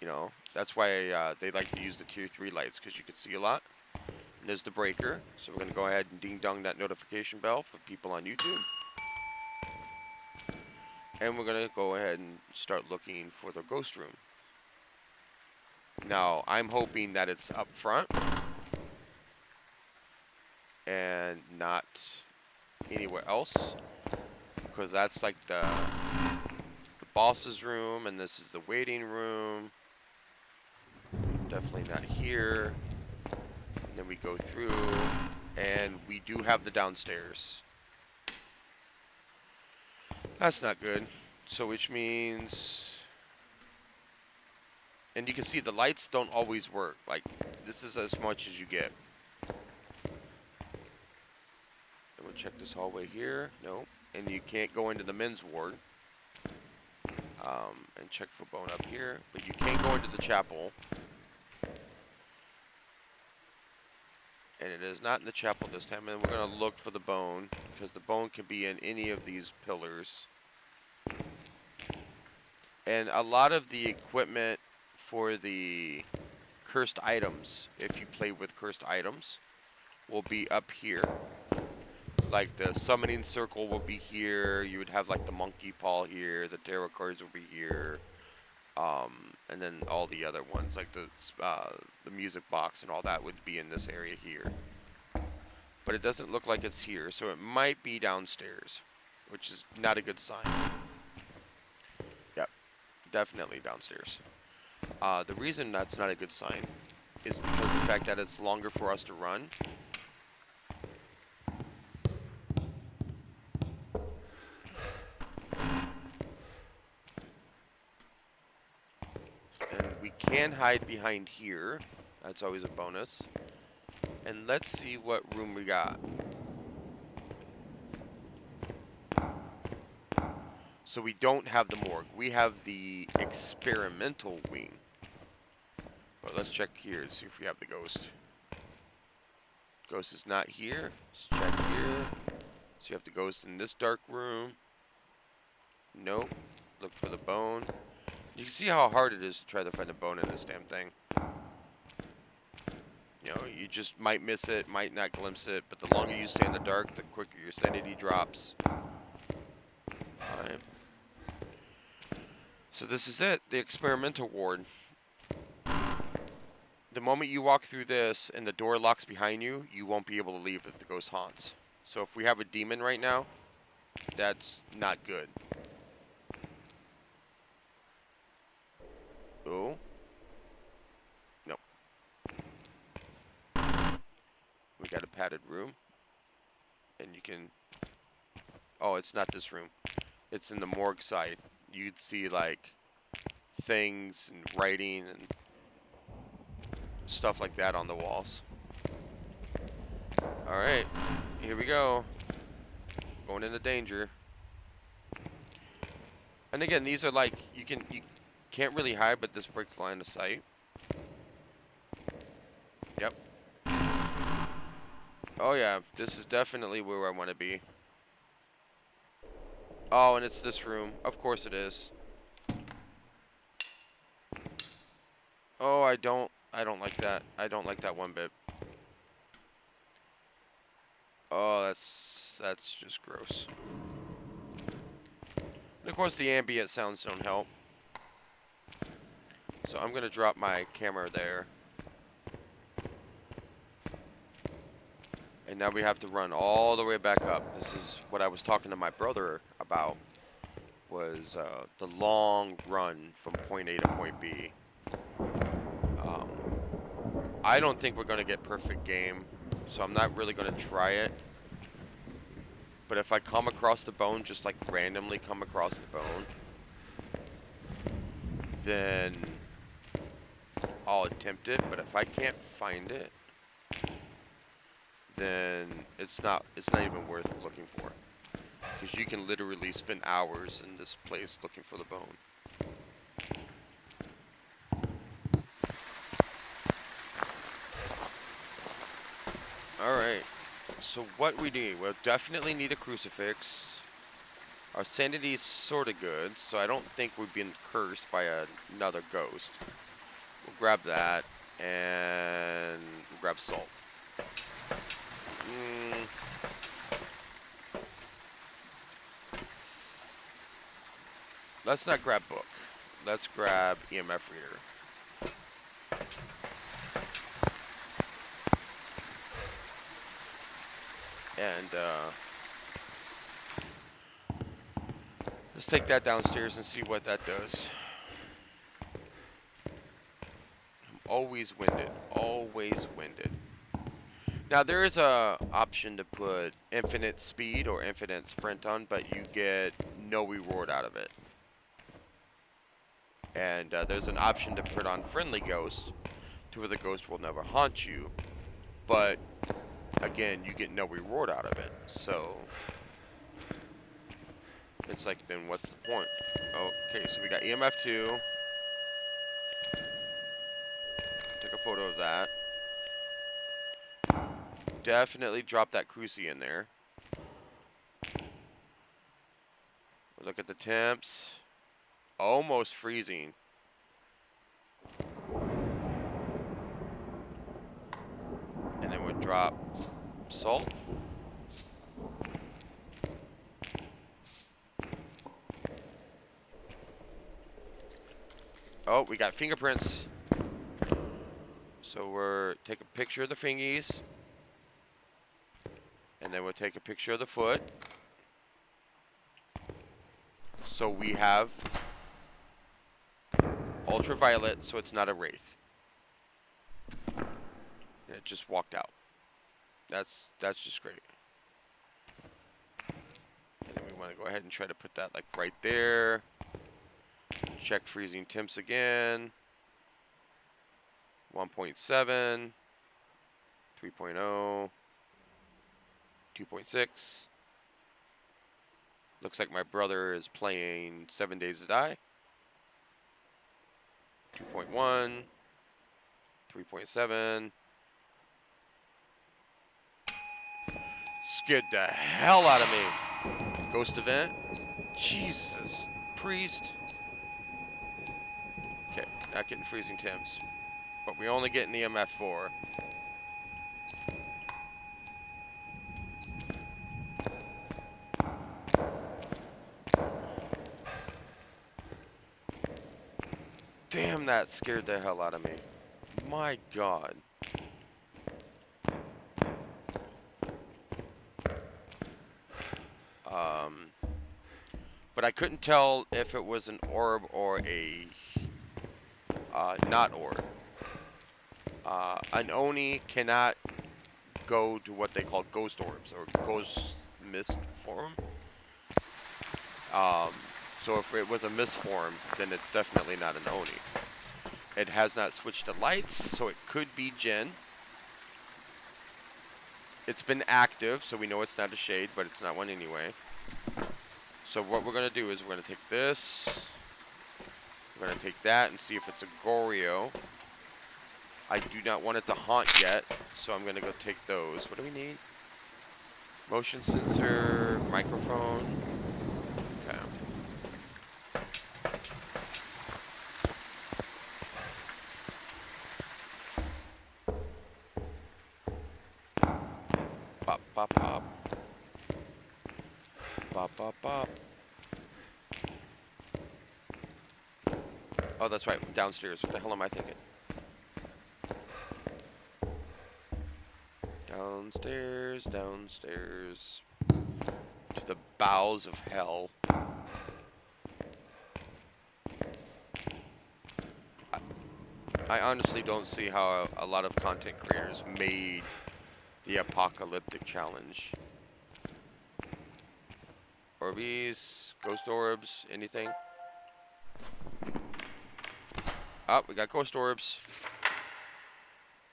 You know, that's why they like to use the tier 3 lights, because you can see a lot. And there's the breaker. So we're going to go ahead and ding dong that notification bell for people on YouTube. And we're going to go ahead and start looking for the ghost room. Now, I'm hoping that it's up front and not anywhere else, because that's like the boss's room, and this is the waiting room. Definitely not here. And then we go through, and we do have the downstairs. That's not good. So which means, and you can see the lights don't always work. Like, this is as much as you get. And we'll check this hallway here. No. And you can't go into the men's ward. And check for bone up here. But you can't go into the chapel. And it is not in the chapel this time. And we're going to look for the bone, because the bone can be in any of these pillars. And a lot of the equipment for the cursed items, if you play with cursed items, will be up here. like the summoning circle will be here. You would have like the monkey paw here. The tarot cards will be here. And then all the other ones, like the music box and all that, would be in this area here. But it doesn't look like it's here, so it might be downstairs, which is not a good sign. Yep, definitely downstairs. The reason that's not a good sign is because of the fact that it's longer for us to run. And we can hide behind here. That's always a bonus. And let's see what room we got. So we don't have the morgue. We have the experimental wing. But let's check here to see if we have the ghost. Ghost is not here. Let's check here. So you have the ghost in this dark room. Nope. Look for the bone. You can see how hard it is to try to find a bone in this damn thing. You know, you just might miss it, might not glimpse it, but the longer you stay in the dark, the quicker your sanity drops. Alright. So this is it, the experimental ward. The moment you walk through this and the door locks behind you, you won't be able to leave if the ghost haunts. So if we have a demon right now, that's not good. Oh. No. We got a padded room. And you can... Oh, it's not this room. It's in the morgue side. You'd see, like, things and writing and stuff like that on the walls. Alright. Here we go. Going into danger. And again, these are like, you can't really hide, but this breaks line of sight. Yep. Oh yeah, this is definitely where I want to be. Oh, and it's this room. Of course it is. Oh, I don't like that. I don't like that one bit. Oh, that's just gross. And of course the ambient sounds don't help. So I'm gonna drop my camera there. And now we have to run all the way back up. This is what I was talking to my brother about, was the long run from point A to point B. I don't think we're going to get perfect game, so I'm not really going to try it. But if I come across the bone, just like randomly come across the bone, then I'll attempt it. But if I can't find it, then it's not even worth looking for. Because you can literally spend hours in this place looking for the bone. Alright, so what we need, we'll definitely need a crucifix. Our sanity is sort of good, so I don't think we've been cursed by another ghost. We'll grab that, and we'll grab salt. Let's not grab book. Let's grab EMF reader. And let's take that downstairs and see what that does. I'm always winded. Always winded. Now there is a option to put infinite speed or infinite sprint on, but you get no reward out of it. And there's an option to put on friendly ghost, to where the ghost will never haunt you, but again, you get no reward out of it. So it's like, then what's the point? Oh, okay, so we got EMF 2. Took a photo of that. Definitely drop that cruci in there. Look at the temps. Almost freezing. And then we'll drop salt. Oh, we got fingerprints. So we're take a picture of the fingies. And then we'll take a picture of the foot. So we have ultraviolet, so it's not a wraith. And it just walked out. That's just great. And then we want to go ahead and try to put that like right there. Check freezing temps again. 1.7, 3.0, 2.6. Looks like my brother is playing 7 Days to Die. 2.1, 3.7. Scared the hell out of me. Ghost event. Jesus. Priest. Okay, not getting freezing temps. But we only get an EMF 4. Damn, that scared the hell out of me. My God. But I couldn't tell if it was an orb or a not orb. An Oni cannot go to what they call ghost orbs or ghost mist form. So if it was a mist form, then it's definitely not an Oni. It has not switched to lights, so it could be Jinn. It's been active, so we know it's not a shade, but it's not one anyway. So what we're going to do is we're going to take this. We're going to take that and see if it's a Goryo. I do not want it to haunt yet, so I'm going to go take those. What do we need? Motion sensor, microphone. Okay. Pop, pop, pop. Pop, pop, pop. Oh, that's right. Downstairs. What the hell am I thinking? Downstairs, downstairs. To the bowels of hell. I honestly don't see how a lot of content creators made the apocalyptic challenge. Orbeez, ghost orbs, anything? Oh, we got ghost orbs.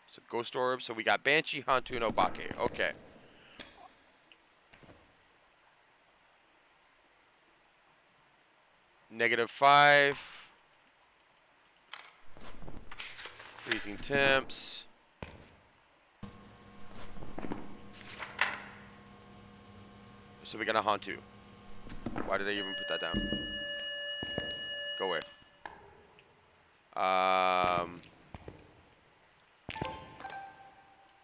So ghost orbs. So we got Banshee, Hantu, and Obake. Okay. -5. Freezing temps. So we got a Hantu. Why did I even put that down? Go away.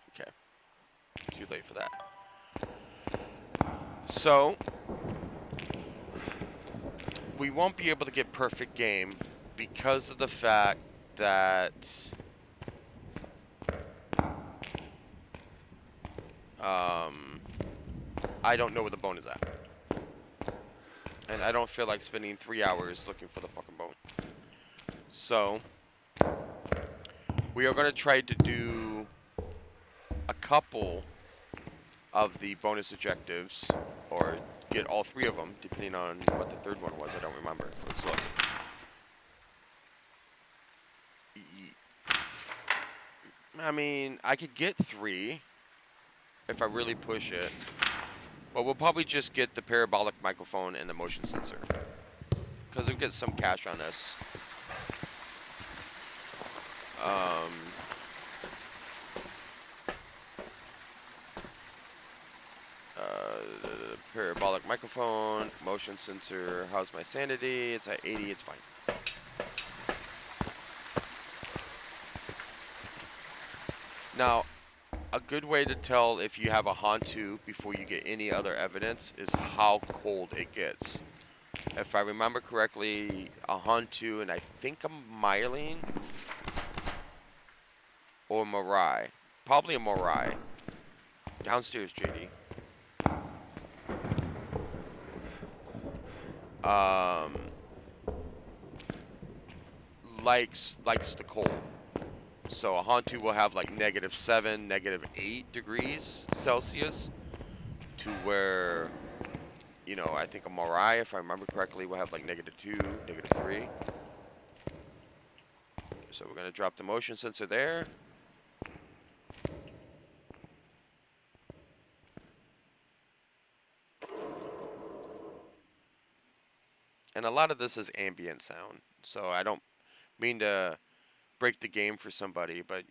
Okay. Too late for that. So we won't be able to get perfect game because of the fact that I don't know where the bone is at. And I don't feel like spending 3 hours looking for the fucking bone. So we are going to try to do a couple of the bonus objectives, or get all 3 of them, depending on what the third one was. I don't remember. Let's look. I mean, I could get 3 if I really push it, but we'll probably just get the parabolic microphone and the motion sensor, because we'll get some cash on this. Parabolic microphone, motion sensor. How's my sanity? It's at 80. It's fine. Now, a good way to tell if you have a Hantu before you get any other evidence is how cold it gets. if I remember correctly, a Hantu and I think a Myling or Mirai. Probably a Mirai. Downstairs, JD. Um, likes the cold. So a Hantu will have like -7, -8 degrees Celsius, to where, you know, I think a Mirai, if I remember correctly, will have like -2, -3. So we're gonna drop the motion sensor there. And a lot of this is ambient sound. So I don't mean to break the game for somebody, but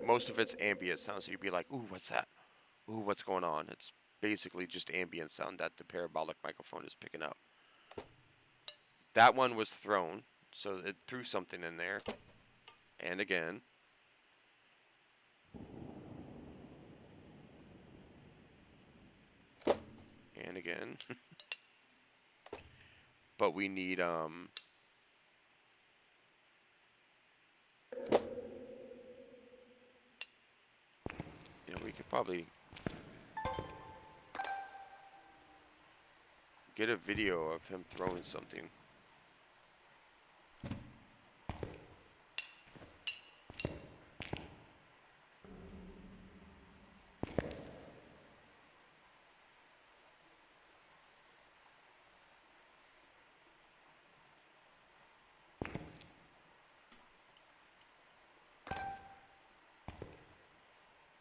most of it's ambient sound. So you'd be like, ooh, what's that? Ooh, what's going on? It's basically just ambient sound that the parabolic microphone is picking up. That one was thrown, so it threw something in there. And again. And again. But we need, you know, we could probably get a video of him throwing something.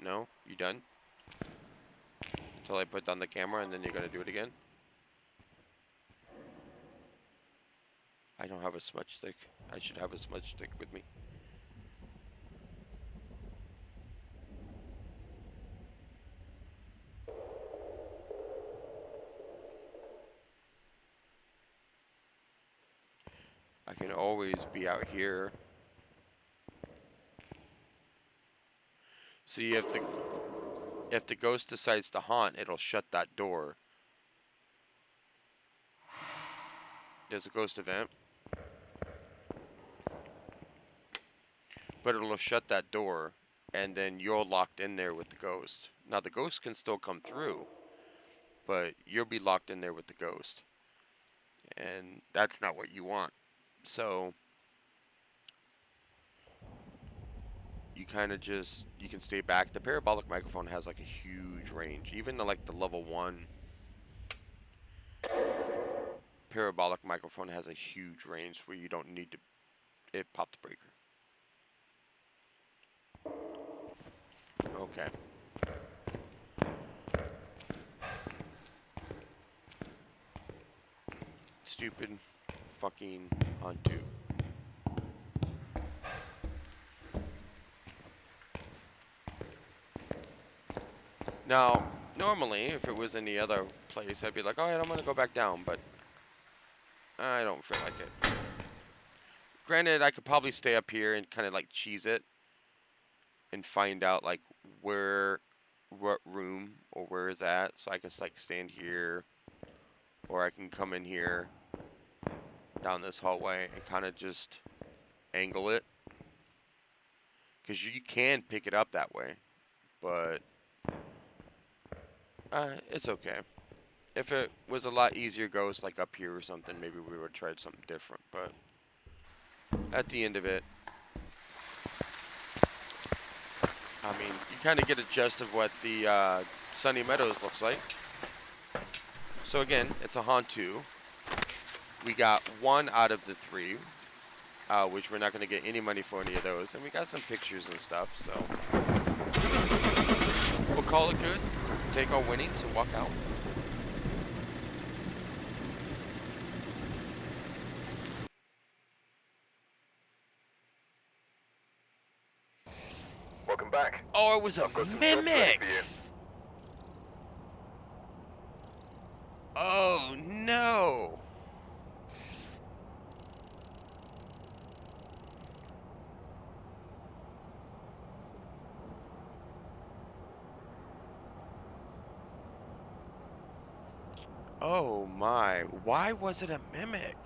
No? You done? Until I put down the camera and then you're going to do it again? I don't have a smudge stick. I should have a smudge stick with me. I can always be out here. See, if the ghost decides to haunt, it'll shut that door. There's a ghost event. But it'll shut that door, and then you're locked in there with the ghost. Now, the ghost can still come through, but you'll be locked in there with the ghost. And that's not what you want. So you kind of just, you can stay back. The parabolic microphone has like a huge range. Even like the level 1 parabolic microphone has a huge range where you don't need to, it pop the breaker. Okay. Stupid fucking Hantu. Now, normally, if it was any other place, I'd be like, alright, I'm gonna go back down, but I don't feel like it. Granted, I could probably stay up here and kind of like cheese it and find out like what room or where is that, so I can like stand here, or I can come in here down this hallway and kind of just angle it, because you can pick it up that way, but it's okay. If it was a lot easier ghost like up here or something, maybe we would have tried something different, but at the end of it, I mean, you kind of get a gist of what the Sunny Meadows looks like. So again, it's a Hantu. We got 1 out of the 3, which we're not going to get any money for any of those. And we got some pictures and stuff, so we'll call it good, take our winnings, and walk out. Welcome back. Oh, it was a I've got some jobs ready mimic! for you. Oh, no! Oh my, why was it a mimic?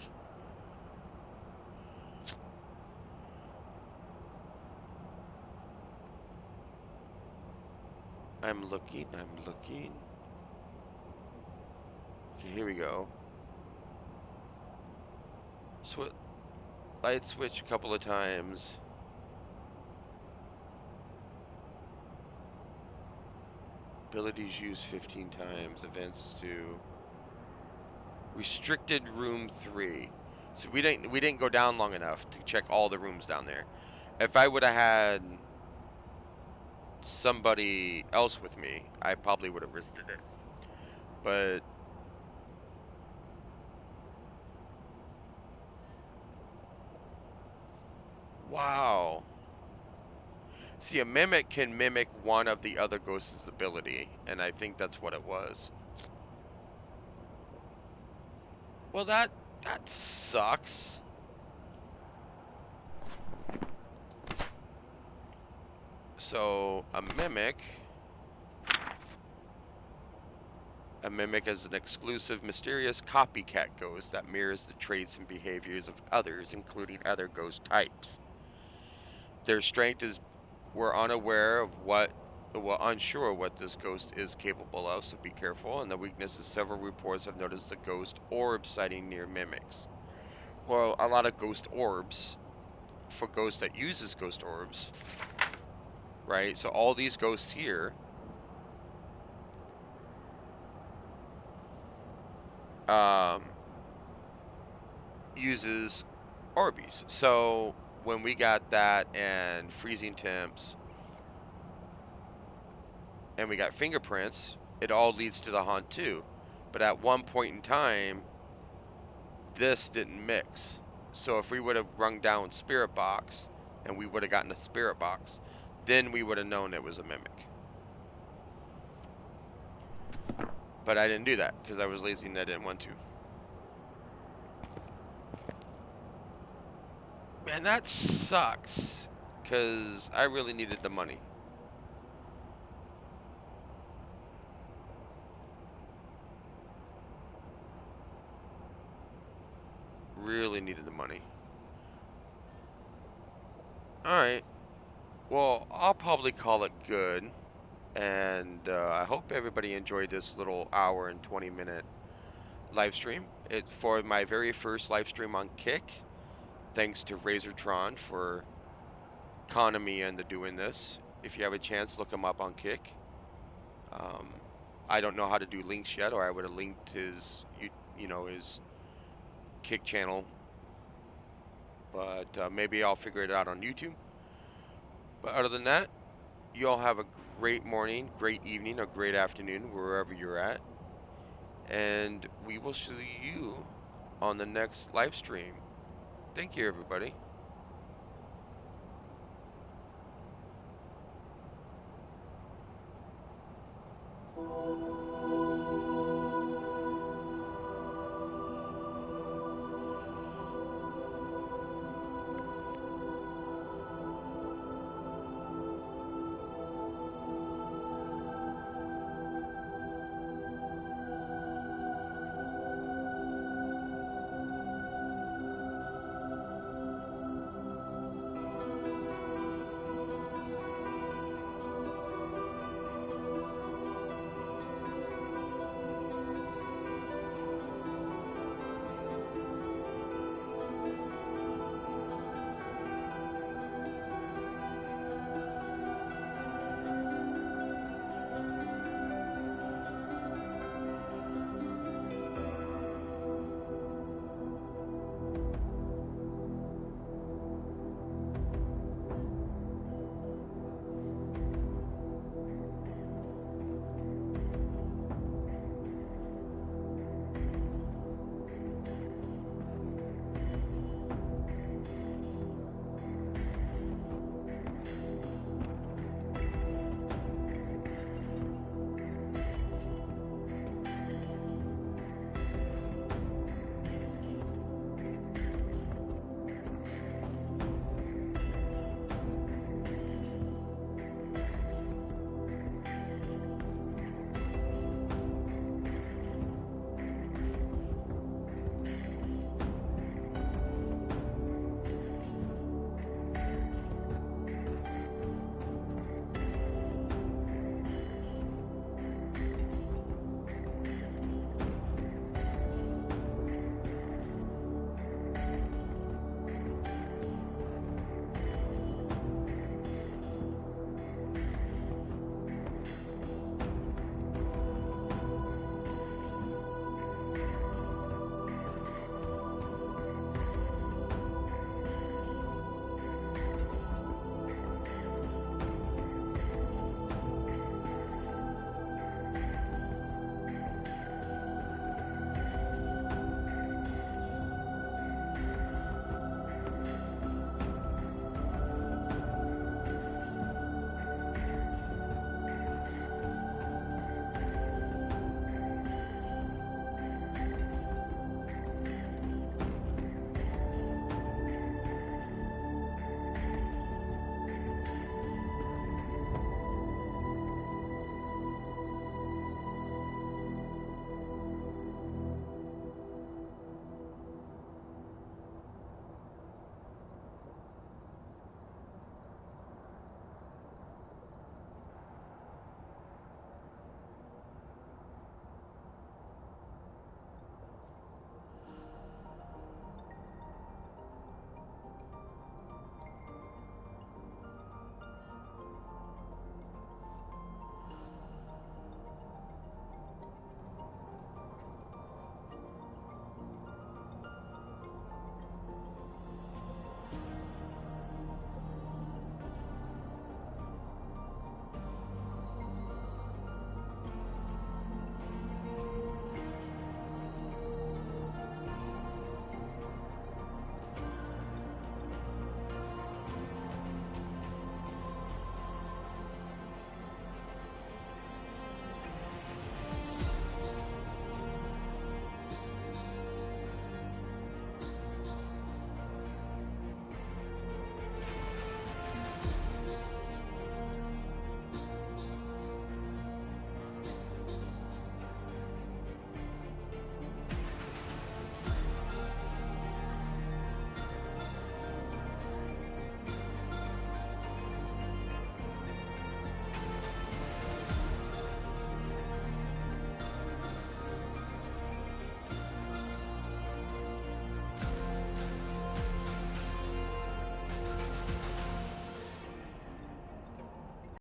I'm looking. Okay, here we go. Light switch a couple of times. Abilities used 15 times. Events to restricted room 3. So we didn't go down long enough to check all the rooms down there. If I would have had somebody else with me, I probably would have risked it. But wow. See, a mimic can mimic one of the other ghosts' ability, and I think that's what it was. Well, that sucks. So, a mimic is an exclusive, mysterious copycat ghost that mirrors the traits and behaviors of others, including other ghost types. Their strength is we're unaware of unsure what this ghost is capable of, so be careful. And the weakness is several reports have noticed the ghost orb sighting near mimics. Well, a lot of ghost orbs for ghosts that uses ghost orbs, right? So all these ghosts here uses Orbeez. So when we got that and freezing temps and we got fingerprints, it all leads to the haunt too. But at one point in time, this didn't mix. So if we would have rung down Spirit Box and we would have gotten a Spirit Box, then we would have known it was a mimic. But I didn't do that because I was lazy and I didn't want to. Man, that sucks because I really needed the money. Really needed the money. Alright. Well, I'll probably call it good. And I hope everybody enjoyed this little hour and 20-minute live stream. It's for my very first live stream on Kick. Thanks to Razortron for conning me into doing this. If you have a chance, look him up on Kick. I don't know how to do links yet, or I would have linked his, his Kick channel. But maybe I'll figure it out on YouTube. But other than that, you all have a great morning, great evening, or great afternoon, wherever you're at. And we will see you on the next live stream. Thank you, everybody.